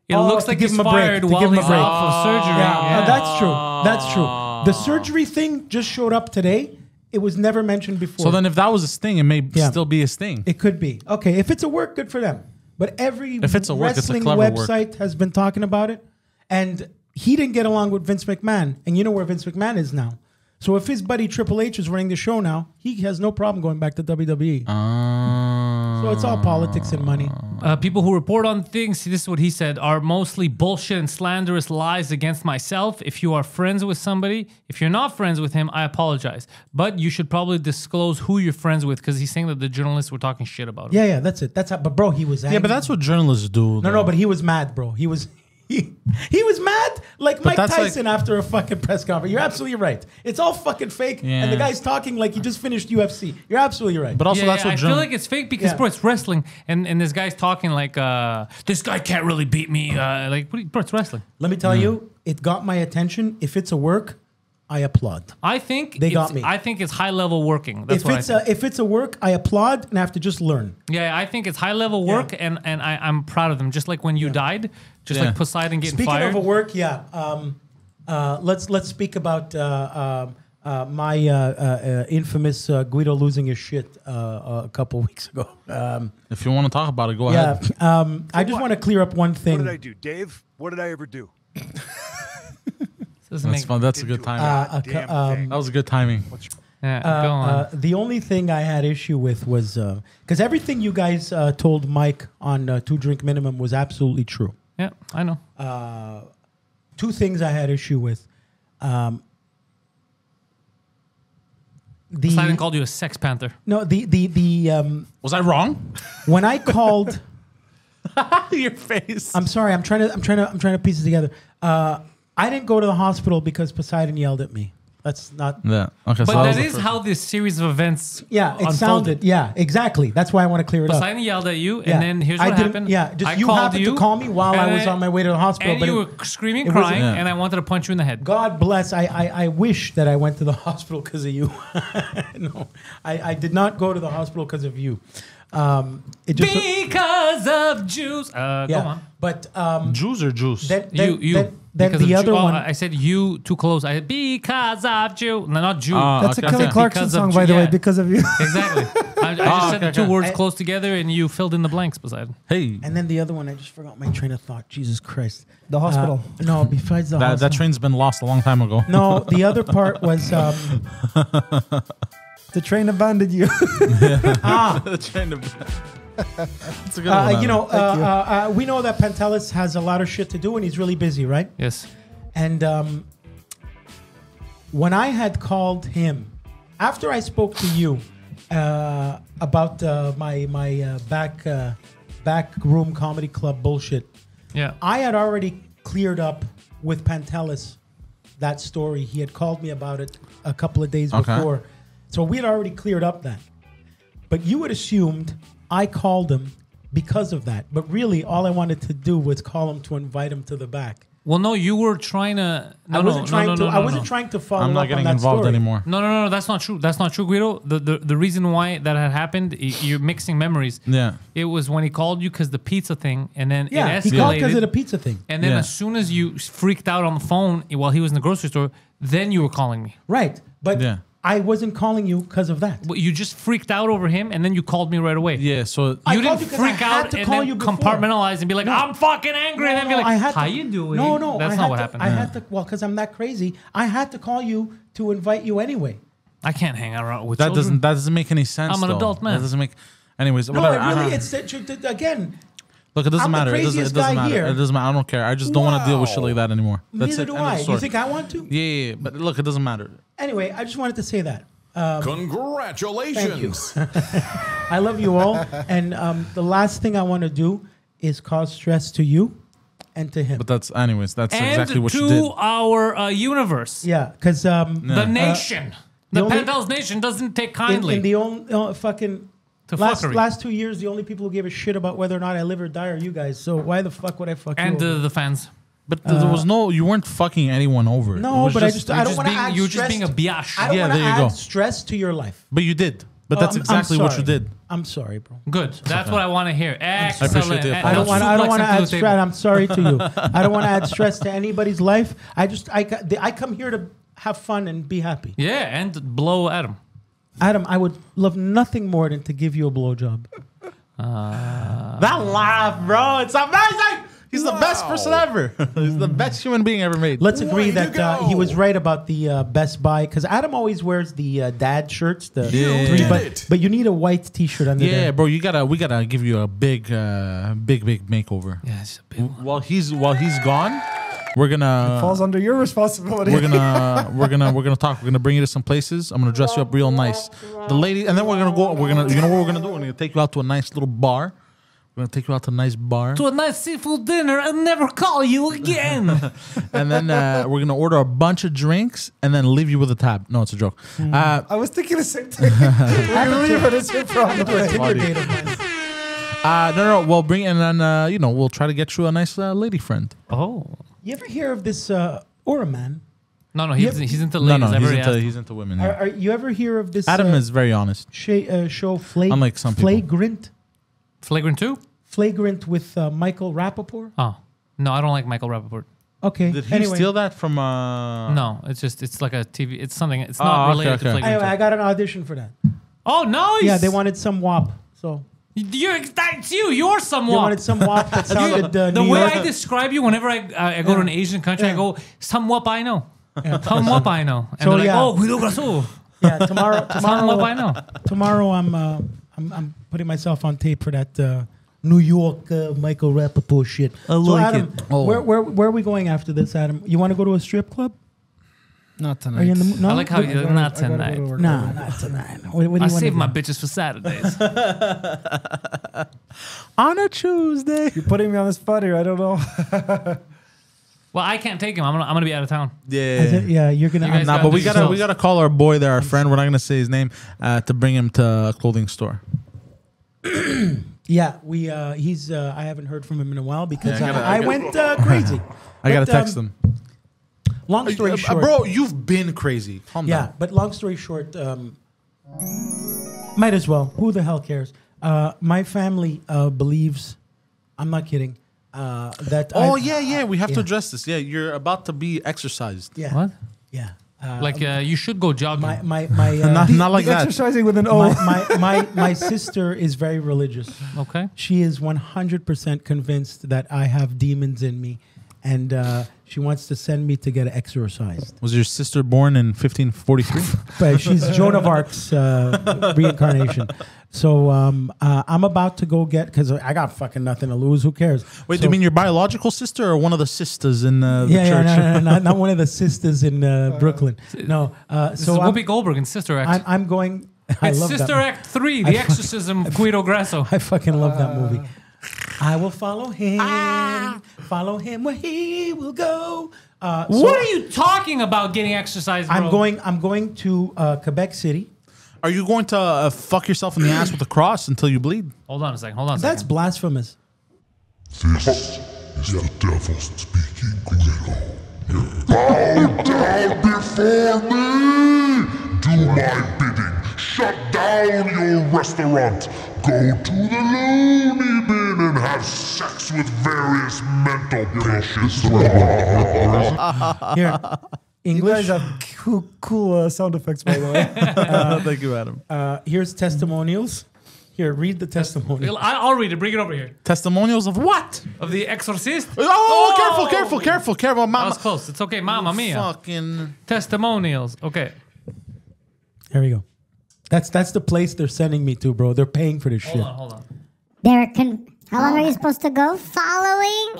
It Oh, looks to like give he's him a break, fired to while give him a he's break. out for surgery. Yeah, that's true. That's true. The surgery thing just showed up today. It was never mentioned before. So then if that was his thing, it may Yeah. still be his thing. It could be. Okay, if it's a work, good for them. But every If it's a work, it's a wrestling clever work. website has been talking about it. And he didn't get along with Vince McMahon. And you know where Vince McMahon is now. So if his buddy Triple H is running the show now, he has no problem going back to WWE. So it's all politics and money. People who report on things, see, this is what he said, are mostly bullshit and slanderous lies against myself. If you are friends with somebody, if you're not friends with him, I apologize. But you should probably disclose who you're friends with, because he's saying that the journalists were talking shit about him. Yeah, that's it. That's how, but bro, he was angry. Yeah, but that's what journalists do. No, but he was mad, bro. He was mad like Mike that's Tyson after a fucking press conference. You're absolutely right. It's all fucking fake, and the guy's talking like he just finished UFC. You're absolutely right. But also, that's what I feel like it's fake because, bro, it's wrestling, and this guy's talking like, this guy can't really beat me. Bro, it's wrestling. Let me tell you, it got my attention. If it's a work, I applaud. I think they got me. I think it's high level working. That's what I think. If it's a work, I applaud and I have to just learn. Yeah, I think it's high level work, and I'm proud of them. Just like when you died, just like Poseidon getting Speaking fired. of a work, let's speak about my infamous Guido losing his shit a couple weeks ago. If you want to talk about it, go ahead. I just want to clear up one thing. What did I do, Dave? What did I ever do? That's fun. That's a good timing. That was a good timing. Go on. The only thing I had issue with was because everything you guys told Mike on 2 Drink Minimum was absolutely true. Yeah, I know. 2 things I had issue with. Poseidon called you a sex panther. No, the Was I wrong? when I called. Your face. I'm sorry. I'm trying to piece it together. I didn't go to the hospital because Poseidon yelled at me. That's not. Yeah. Okay. But that is how this series of events. Yeah, it unfolded. sounded. Yeah, exactly. That's why I want to clear it up. Poseidon yelled at you, and then here's what happened. Yeah, just I you called happened to call me while I was on my way to the hospital. And but you were screaming, it wasn't- crying, and I wanted to punch you in the head. God bless. I wish that I went to the hospital because of you. No, I did not go to the hospital because of you. It just Because of Jews. Go on. But Jews or juice? Then Because the of other one. I said you too close. I said because of Jew. No, not Jew. That's a Kelly Clarkson Because of song, Jew. by the way, Yeah. because of you. Exactly. I just said the two words I- close together, and you filled in the blanks, Poseidon. Hey. And then the other one, I just forgot my train of thought. Jesus Christ. The hospital. No, besides the That hospital. train's been lost a long time ago. No, the other part was The train abandoned you. The train of. It's a good one. we know that Pantelis has a lot of shit to do and he's really busy, right? Yes. And when I had called him, after I spoke to you about my back room comedy club bullshit, Yeah. I had already cleared up with Pantelis that story. He had called me about it a couple of days before. So we had already cleared up that. But you had assumed I called him because of that. But really, all I wanted to do was call him to invite him to the back. Well, no, you were trying to. I wasn't trying to follow I'm not up getting on that involved story. anymore. No, that's not true. That's not true, Guido. The reason why that had happened, you're mixing memories. Yeah. It was when he called you because the pizza thing, and then Yeah, it he called because escalated. of the pizza thing. And then Yeah. as soon as you freaked out on the phone while he was in the grocery store, then you were calling me. Right. But Yeah. I wasn't calling you because of that. But you just freaked out over him, and then you called me right away. Yeah. So I You called didn't you 'cause I freak had out to and call then you before. compartmentalize and be like, I'm fucking angry, and then be like, how you doing? No, That's I not had what to- happened. I had to, well, because I'm that crazy. I had to call you to invite you anyway. I can't hang out with that children. doesn't make any sense. I'm an though. adult man. That doesn't make. Anyways, No, whatever. it really, it's again. Look, it doesn't I'm the matter. It doesn't craziest guy matter. here. It doesn't matter. I don't care. I just don't want to deal with shit like that anymore. That's Neither it. do End of I. You story. think I want to? Yeah. But look, it doesn't matter. Anyway, I just wanted to say that. Congratulations. I love you all. And the last thing I want to do is cause stress to you and to him. But that's exactly and what to you did. our universe. Yeah, because The nation. The only- Pantelis nation doesn't take kindly in the only fucking to last fuckery. 2 years, the only people who gave a shit about whether or not I live or die are you guys. So why the fuck would I fuck and you? over? the fans. But there was you weren't fucking anyone over. It No, was but I don't just want to being- add you're stress. just being a biatch. I don't Yeah, want to there you add go. stress to your life. But you did. But Oh, that's I'm exactly what you sorry. did. I'm sorry, bro. Good. That's what I want to hear. Excellent. appreciate the And apology. I'll I don't want to suplex him add the stress. table. I'm sorry to you. I don't want to add stress to anybody's life. I come here to have fun and be happy. Yeah, and blow Adam. Adam, I would love nothing more than to give you a blowjob. That laugh, bro. It's amazing. He's the best person ever. He's the best human being ever made. Let's agree Way to that he go. was right about the Best Buy because Adam always wears the dad shirts, the Yeah. three, Did but you need a white T-shirt under Yeah, there. bro, we gotta give you a big makeover. Yeah, it's a big one. While he's gone, we're gonna Falls under your responsibility. we're gonna talk. We're gonna bring you to some places. I'm gonna dress you up real nice. The lady, and then we're gonna go. You know what we're gonna do? We're gonna take you out to a nice little bar. We're gonna take you out to a nice bar, To a nice seafood dinner and never call you again. and then we're gonna order a bunch of drinks, and then leave you with a tab. No, it's a joke. I was thinking the same thing. We're leaving it in front of it. No. We'll bring, and then we'll try to get you a nice lady friend. Oh. You ever hear of this Aura Man? No, he's into No, ladies. he's into women. Yeah. Are you ever hear of this? Adam is very honest. show Unlike some people. Flagrant. Flagrant 2? Flagrant with Michael Rappaport. Oh. No, I don't like Michael Rappaport. Okay. Did he anyway, steal that from? No, it's like a TV. It's something. It's not related to okay. Flagrant Anyway, 2. I got an audition for that. Oh, nice. Yeah, they wanted some WAP. So That's you. You're they someone. wanted some WAP that sounded The New way York. I describe you whenever I go to an Asian country, I go, somewhat I know. Somewhat I know. And So, they're like, yeah. oh, Guido Grasso. Yeah, tomorrow. Somewhat I know. Tomorrow, I'm putting myself on tape for that New York Michael Rappaport shit. So Adam, Oh. where are we going after this, Adam? You want to go to a strip club? Not Are you in tonight. the no? I like how you not tonight. Nah, not tonight. What do you I wanna save do? my bitches for Saturdays. On a Tuesday. You're putting me on the spot here. I don't know. Well, I can't take him. I'm gonna be out of town. Yeah. Yeah, you're gonna. You guys Nah, gotta but do we yourselves. gotta call our boy there, our friend. We're not gonna say his name to bring him to a clothing store. Yeah, we. He's. I haven't heard from him in a while because Yeah, I went crazy. I gotta But, text him. Long story short, Bro, you've been crazy. Calm Yeah, down. but long story short, might as well. Who the hell cares? My family believes. I'm not kidding. That. Oh I- yeah. We have to yeah. address this. Yeah, you're about to be exercised. Yeah. What? Yeah. You should go jogging. my Not like that. Exercising with an O. my sister is very religious. Okay. She is 100% convinced that I have demons in me, and she wants to send me to get exorcised. Was your sister born in 1543? But she's Joan of Arc's reincarnation. So I'm about to go get, because I got fucking nothing to lose. Who cares? Wait, So- do you mean your biological sister or one of the sisters in the Yeah, church? not one of the sisters in Brooklyn. No. This is So Whoopi Goldberg in Sister Act. I'm going. I It's love Sister that. Act 3, The Exorcism of Guido Grasso. I fucking love that movie. I will follow him. Follow him where he will go. What are you talking about getting exercise, bro? I'm going to Quebec City. Are you going to fuck yourself in the ass with a cross until you bleed? Hold on a second. That's blasphemous. This is the devil speaking, Guido. You bow down before me! Do my bidding. Shut down your restaurant. Go to the loony bin and have sex with various mental patients. Here, You English. guys have cool sound effects, by the way. Thank you, Adam. Here's testimonials. Here, read the testimonial. I'll read it. Bring it over here. Testimonials of what? Of The Exorcist. Oh, careful. That Mama. was close. It's okay. Mamma mia. Fucking. Testimonials. Okay. There we go. That's the place they're sending me to, bro. They're paying for this shit. Hold on. How long are you supposed to go? Following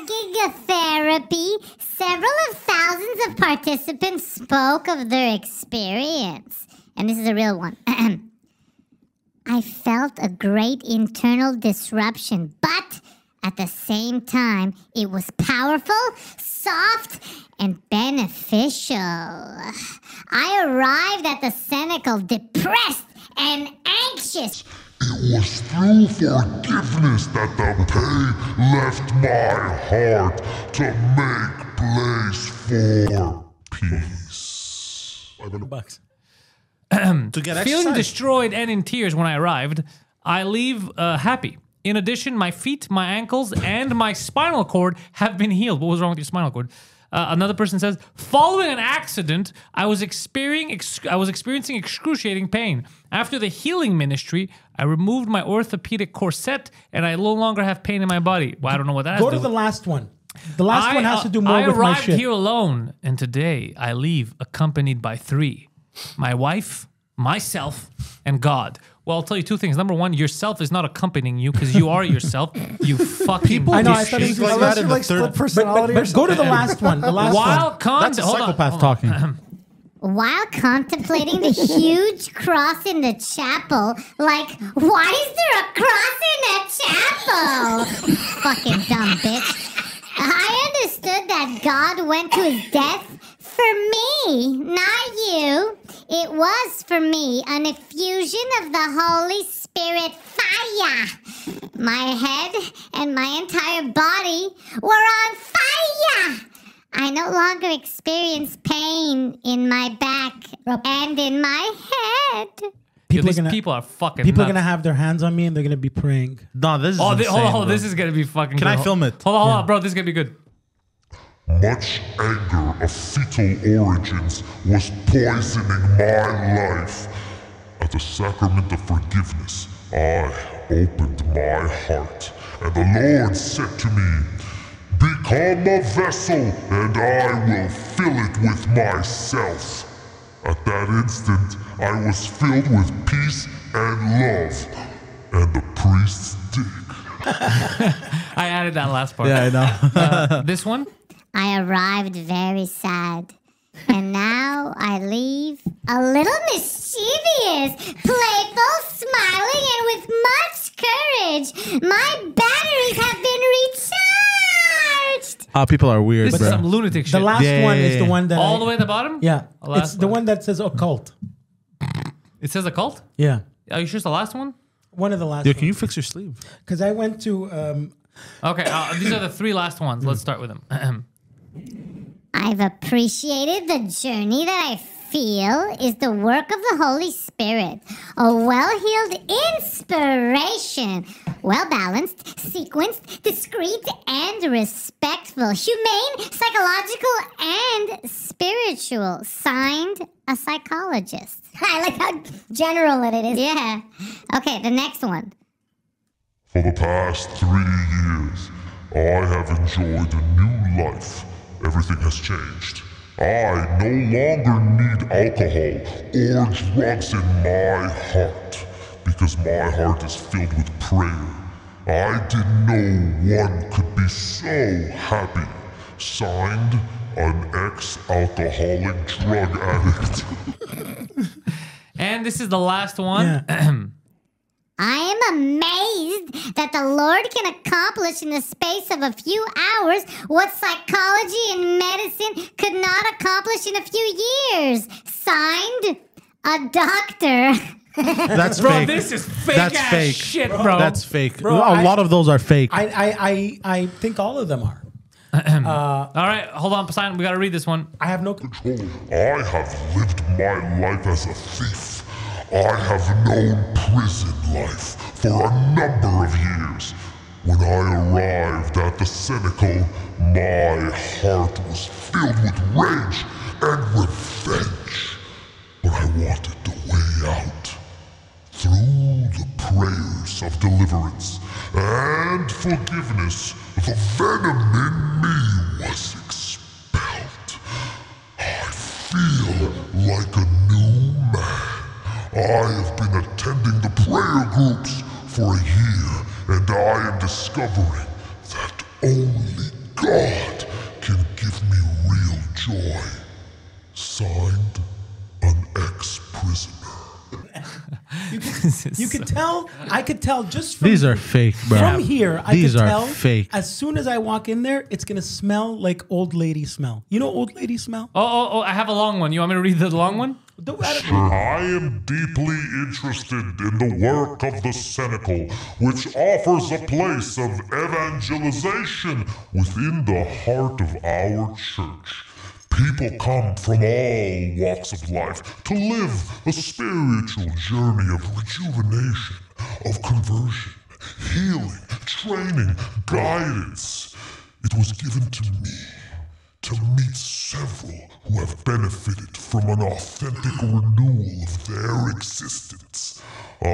gigotherapy, several of thousands of participants spoke of their experience. And this is a real one. I felt a great internal disruption, but at the same time, it was powerful, soft, and beneficial. I arrived at the cenacle depressed and anxious. It was through forgiveness that the pain left my heart to make place for peace. Bucks. To get Feeling exercise. destroyed and in tears when I arrived, I leave happy. In addition, my feet, my ankles, and my spinal cord have been healed. What was wrong with your spinal cord? Another person says, following an accident, I was experiencing excruciating pain. After the healing ministry, I removed my orthopedic corset and I no longer have pain in my body. Well, I don't know what that has Go to to do the last one. The last one has to do more with my arrived shit. here alone, and today I leave accompanied by 3. My wife, myself, and God. Well, I'll tell you 2 things. Number 1, yourself is not accompanying you because you are yourself. You fucking I know, I piece thought of he shit. was like that in the like third. split personality or But go to the last one. The last While one. That's a hold on, psychopath hold on. talking. While contemplating the huge cross in the chapel, like, why is there a cross in the chapel? Fucking dumb bitch. I understood that God went to his death for me, not you. It was for me an effusion of the Holy Spirit fire. My head and my entire body were on fire. I no longer experience pain in my back and in my head. Yo, People these people are fucking People are nuts. gonna have their hands on me and they're gonna be praying. No, this is Oh, insane, hold on, bro. this is gonna be fucking Can good. I film it? Hold on, bro, this is gonna be good. Much anger of fetal origins was poisoning my life. At the sacrament of forgiveness, I opened my heart, and the Lord said to me, "Become a vessel, and I will fill it with myself." At that instant, I was filled with peace and love, and the priest's dick. I added that last part. Yeah, I know. This one? I arrived very sad. And now I leave a little mischievous, playful, smiling, and with much courage. My batteries have been recharged. People are weird, This is bro. some lunatic shit. The last Yeah, one yeah, is the yeah. one that All the way at the bottom? Yeah, The last it's the one. one that says occult. It says occult? Yeah, Are you sure it's the last one? one of the last. Yo, can you fix your sleeve? Because I went to. Okay, these are the 3 last ones. Let's start with them. I've appreciated the journey that I feel is the work of the Holy Spirit. A well-heeled inspiration. Well-balanced, sequenced, discreet, and respectful. Humane, psychological, and spiritual. Signed, a psychologist. I like how general it is. Yeah. Okay, the next one. For the past 3 years, I have enjoyed a new life. Everything has changed. I no longer need alcohol or drugs in my heart, because my heart is filled with prayer. I didn't know one could be so happy. Signed, an ex-alcoholic drug addict. And this is the last one. I am amazed that the Lord can accomplish in the space of a few hours what psychology and medicine could not accomplish in a few years. Signed, a doctor. That's Bro, fake. this is fake That's ass fake. shit, bro. That's fake. Bro, a lot of those are fake. I think all of them are. All right, hold on, Poseidon. We got to read this one. I have no. I have lived my life as a thief. I have known prison life for a number of years. When I arrived at the Cenacle, my heart was filled with rage and revenge. But I wanted the way out. Through the prayers of deliverance and forgiveness, the venom in me was expelled. I feel like a new man. I have been attending the prayer groups for a year, and I am discovering that only God can give me real joy. Signed, an ex-prisoner. You could tell. I could tell just from These are fake, bro. from here. I These could are tell fake. as soon as I walk in there, it's gonna smell like old lady smell. You know, old lady smell. Oh, I have a long one. You want me to read the long one? I am deeply interested in the work of the Cenacle, which offers a place of evangelization within the heart of our church. People come from all walks of life to live a spiritual journey of rejuvenation, of conversion, healing, training, guidance. It was given to me to meet several who have benefited from an authentic renewal of their existence. I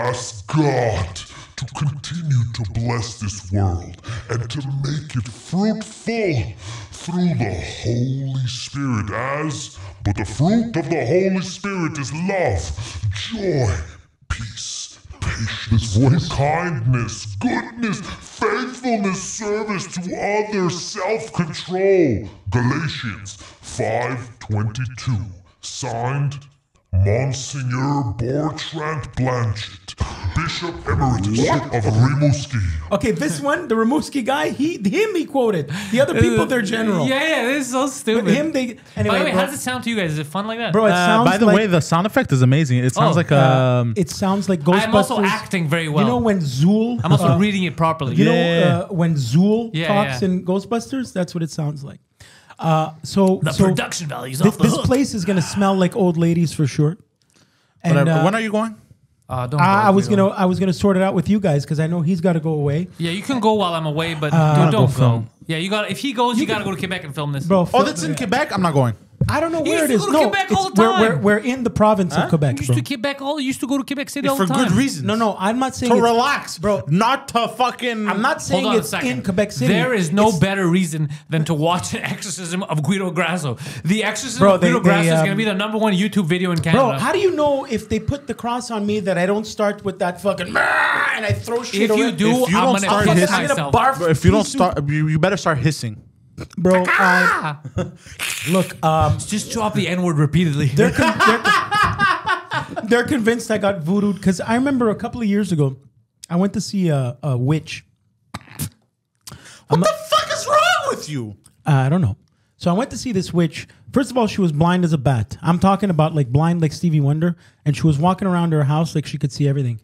ask God to continue to bless this world and to make it fruitful through the Holy Spirit but the fruit of the Holy Spirit is love, joy, peace, patience, kindness, goodness, faithfulness, service to others, self-control. Galatians 5:22. Signed, Monsignor Bertrand Blanchett, Bishop Emeritus of Rimouski. Okay, this one, the Rimouski guy, he quoted. The other people, they're general. Yeah, this is so stupid. But him, they... Anyway, By the way, bro, how does it sound to you guys? Is it fun like that? bro, it sounds By the like... way, the sound effect is amazing. It sounds like it sounds like Ghostbusters. I'm also acting very well. You know when Zool... I'm also reading it properly. You know when Zool Yeah, talks yeah. in Ghostbusters? That's what it sounds like. The production value is off the this hook. place is going to smell like old ladies for sure. And Whatever. When are you going? Don't I go, was Guido. gonna sort it out with you guys because I know he's got to go away. Yeah, you can go while I'm away, but go don't go. film. Yeah, you got. If he goes, you got to go to Quebec and film this. Bro, Oh, that's in Quebec? I'm not going. I don't know You where it used is. to go to No, Quebec it's- all the time. we're in the province of Quebec, used bro. to Quebec. Used to go to Quebec City all For the time. good reasons. No, I'm not saying To it's- relax, bro. Not to fucking... I'm not saying Hold on a it's second. in Quebec City. There is no It's- better reason than to watch an exorcism of Guido Grasso. The exorcism Bro, of Guido they, Grasso is going to um, be the #1 YouTube video in Canada. Bro, how do you know if they put the cross on me that I don't start with that fucking and I throw shit if away? you do, If you I'm don't going to start piss hissing- I'm gonna myself. barf. Bro, if you don't pea soup. start... You better start hissing. Bro, look, Just drop the N-word repeatedly. they're convinced I got voodooed because I remember a couple of years ago, I went to see a witch. What the fuck is wrong with you? I don't know. So I went to see this witch. First of all, she was blind as a bat. I'm talking about like blind like Stevie Wonder, and she was walking around her house like she could see everything.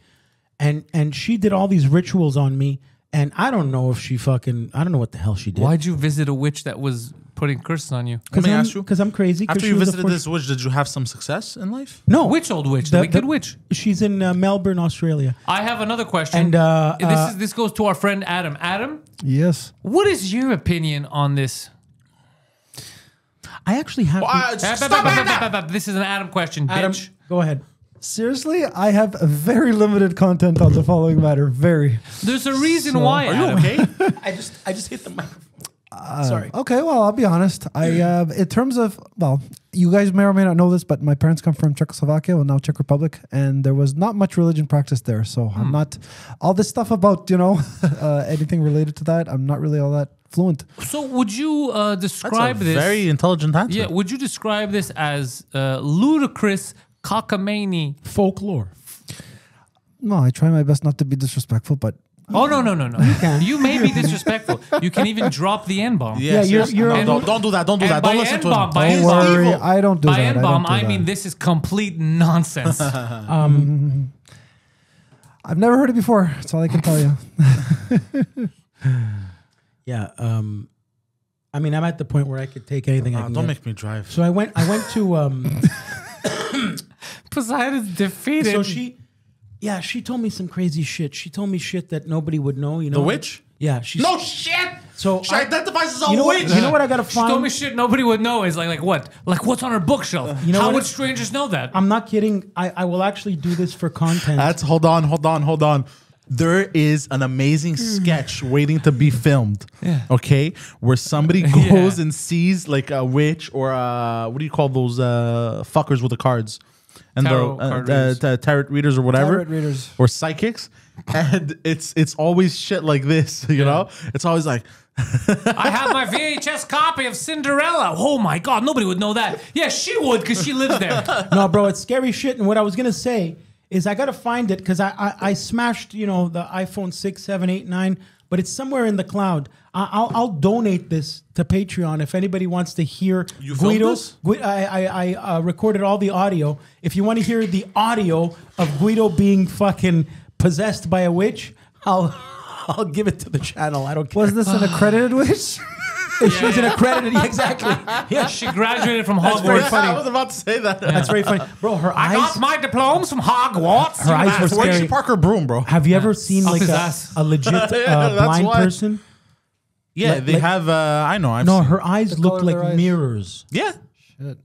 And she did all these rituals on me, and I don't know if she fucking I don't know what the hell she did. Why'd you visit a witch that was putting curses on you? Let me ask you. Because I'm crazy. 'cause After she you was a visited fortune- this witch, did you have some success in life? no Which old witch? The wicked witch. She's in Melbourne, Australia. I have another question. And this goes to our friend Adam. Adam, Yes. what is your opinion on this? I actually have. This is an Adam question, Adam, bitch. go ahead. Seriously, I have very limited content on the following matter. Very. There's a reason why. Are you Adam. okay? I just hit the microphone. Sorry. Okay, well, I'll be honest. In terms of, well, you guys may or may not know this, but my parents come from Czechoslovakia, well, now Czech Republic, and there was not much religion practiced there. So I'm not, all this stuff about, anything related to that, I'm not really all that fluent. So would you describe That's a this? very intelligent answer. Yeah. Would you describe this as ludicrous cockamamie? Folklore. No, I try my best not to be disrespectful, but Oh no. You may be disrespectful. You can even drop the N-bomb. Yeah, you're- Don't do that. Don't do And that. by Don't listen to N-bomb, him. by don't N-bomb, worry, evil. I don't do By that. N-bomb, I I don't do mean that. this is complete nonsense. I've never heard it before. That's all I can tell you. Yeah. I mean, I'm at the point where I could take anything I can Don't get. make me drive. So I went to. Poseidon's defeated. So she told me some crazy shit. She told me shit that nobody would know. You know, The witch? Yeah. She's, No shit! So She identifies as a you know witch! what? You know what I gotta She told find? me shit nobody would know is like what? Like what's on her bookshelf? You know How what would it- strangers know that? I'm not kidding. I will actually do this for content. That's hold on. There is an amazing sketch waiting to be filmed. Yeah. Okay, where somebody goes and sees like a witch or what do you call those fuckers with the cards? And Tarot card readers. tarot readers or whatever, Tarot readers. or psychics, and it's always shit like this. You know, it's always like. I have my VHS copy of Cinderella. Oh my god, nobody would know that. Yeah, she would because she lives there. No, bro, it's scary shit. And what I was gonna say is I gotta find it because I smashed the iPhone 6, 7, 8, 9, but it's somewhere in the cloud. I'll donate this to Patreon if anybody wants to hear You filmed Guido. this? I recorded all the audio. If you want to hear the audio of Guido being fucking possessed by a witch, I'll give it to the channel. I don't care. Was this an accredited witch? She was an accredited, exactly. Yeah, She graduated from That's very Hogwarts. funny. I was about to say that. That's very funny, bro. Her I eyes. got my diplomas from Hogwarts. Her eyes were Where'd scary. she park her broom, bro? Have you ever seen Up like his a ass. legit that's blind why. person? Yeah, Like- they like- have. I know. I've No, seen. her eyes The look color of like their eyes. mirrors. Yeah.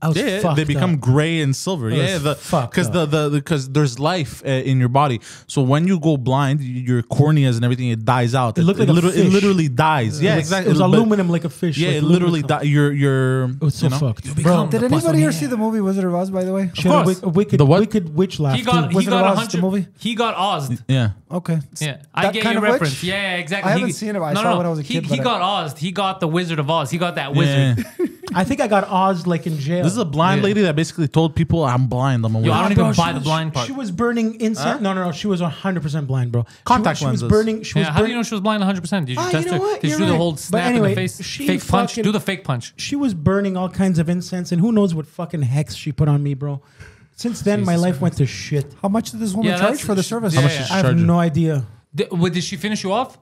I was Yeah, fucked they become up. gray and silver. It Yeah, was fucked because up. because there's life in your body. So when you go blind, your corneas and everything it dies out. It looked like a it fish. literally dies. Yeah, exactly. It was But- aluminum like a fish. Yeah, like it literally aluminum. dies. Your It was so fucked. become Did the anybody here Poseidon. see the movie Wizard of Oz, by the way? She had course. a wicked, The what? wicked witch laugh. He got too. he got Oz, the 100. movie? He got Oz'd. Yeah. Okay. Yeah, I That get kind your of reference. witch? Yeah, exactly. I haven't seen it, but I saw it when I was a kid, He but got Oz'd. He got the Wizard of Oz. He got that wizard. Yeah. I think I got Oz like in jail. This is a blind Yeah. lady that basically told people, "I'm blind. I'm a Yo, I witch." don't even Bro, buy she the was- blind part. She was burning incense. No. She was 100% blind, bro. Contact she was lenses. burning. She was Yeah, how do burning. you know she was blind 100%? Did you Ah, test you know her? what? Did you You're do the right. whole But snap anyway, in the face? she Fake punch. fucking- Do the fake punch. She was burning all kinds of incense, and who knows what fucking hex she put on me, bro. Since then, my life went to shit. How much did this woman Yeah, charge that's- for the service? yeah, How much yeah. did she I have charge you? no idea. Did she finish you off?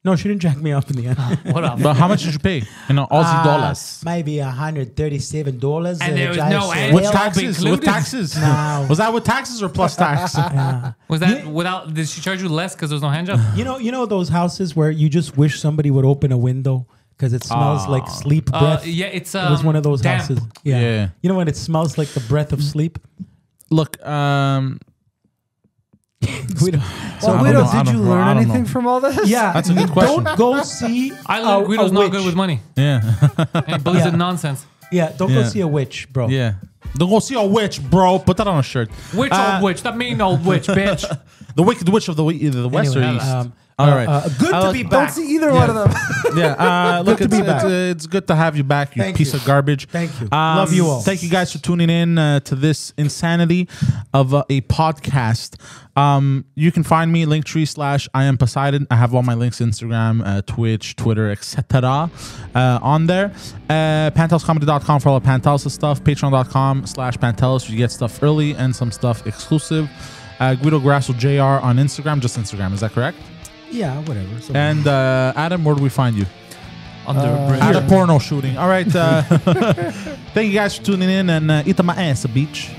No, she didn't jack me up in the end. What up? But how much did you pay? Aussie dollars. Maybe $137. And there was just no said, end. With Well, taxes? included? With taxes? No. Was that with taxes or plus tax? Was that without? Did she charge you less because there was no hand job? You know those houses where you just wish somebody would open a window because it smells like sleep breath. Yeah, it's It was one of those damp. houses. Yeah. Yeah. You know when it smells like the breath of sleep? Look, We don't- So, I Guido, don't know, did you bro, learn I don't anything know. from all this? yeah, That's a good question. Don't go see. I learned Guido's not good with money. yeah, And he believes Yeah. in nonsense. Yeah, don't go Yeah. see a witch, bro. yeah. Don't go see a witch, bro. Put that on a shirt. Which old witch? That mean old witch, bitch. The wicked witch of the west Anyway, or east. All right. Good to be Don't back. see either one of them. Yeah, look, to be back. it's good to have you back, you Thank piece you. of garbage. Thank you. Love you all. Thank you guys for tuning in to this insanity of a podcast. You can find me linktree/I am Poseidon. I have all my links: Instagram, Twitch, Twitter, etc. On there. PantelisComedy.com for all the Pantelis stuff. Patreon.com/Pantelis. You get stuff early and some stuff exclusive. Guido Grasso JR on Instagram, just Instagram. Is that correct? Yeah, whatever. So- And Adam, where do we find you? Under a bridge. At a porno shooting. All right. Thank you guys for tuning in and eat my ass, a beach.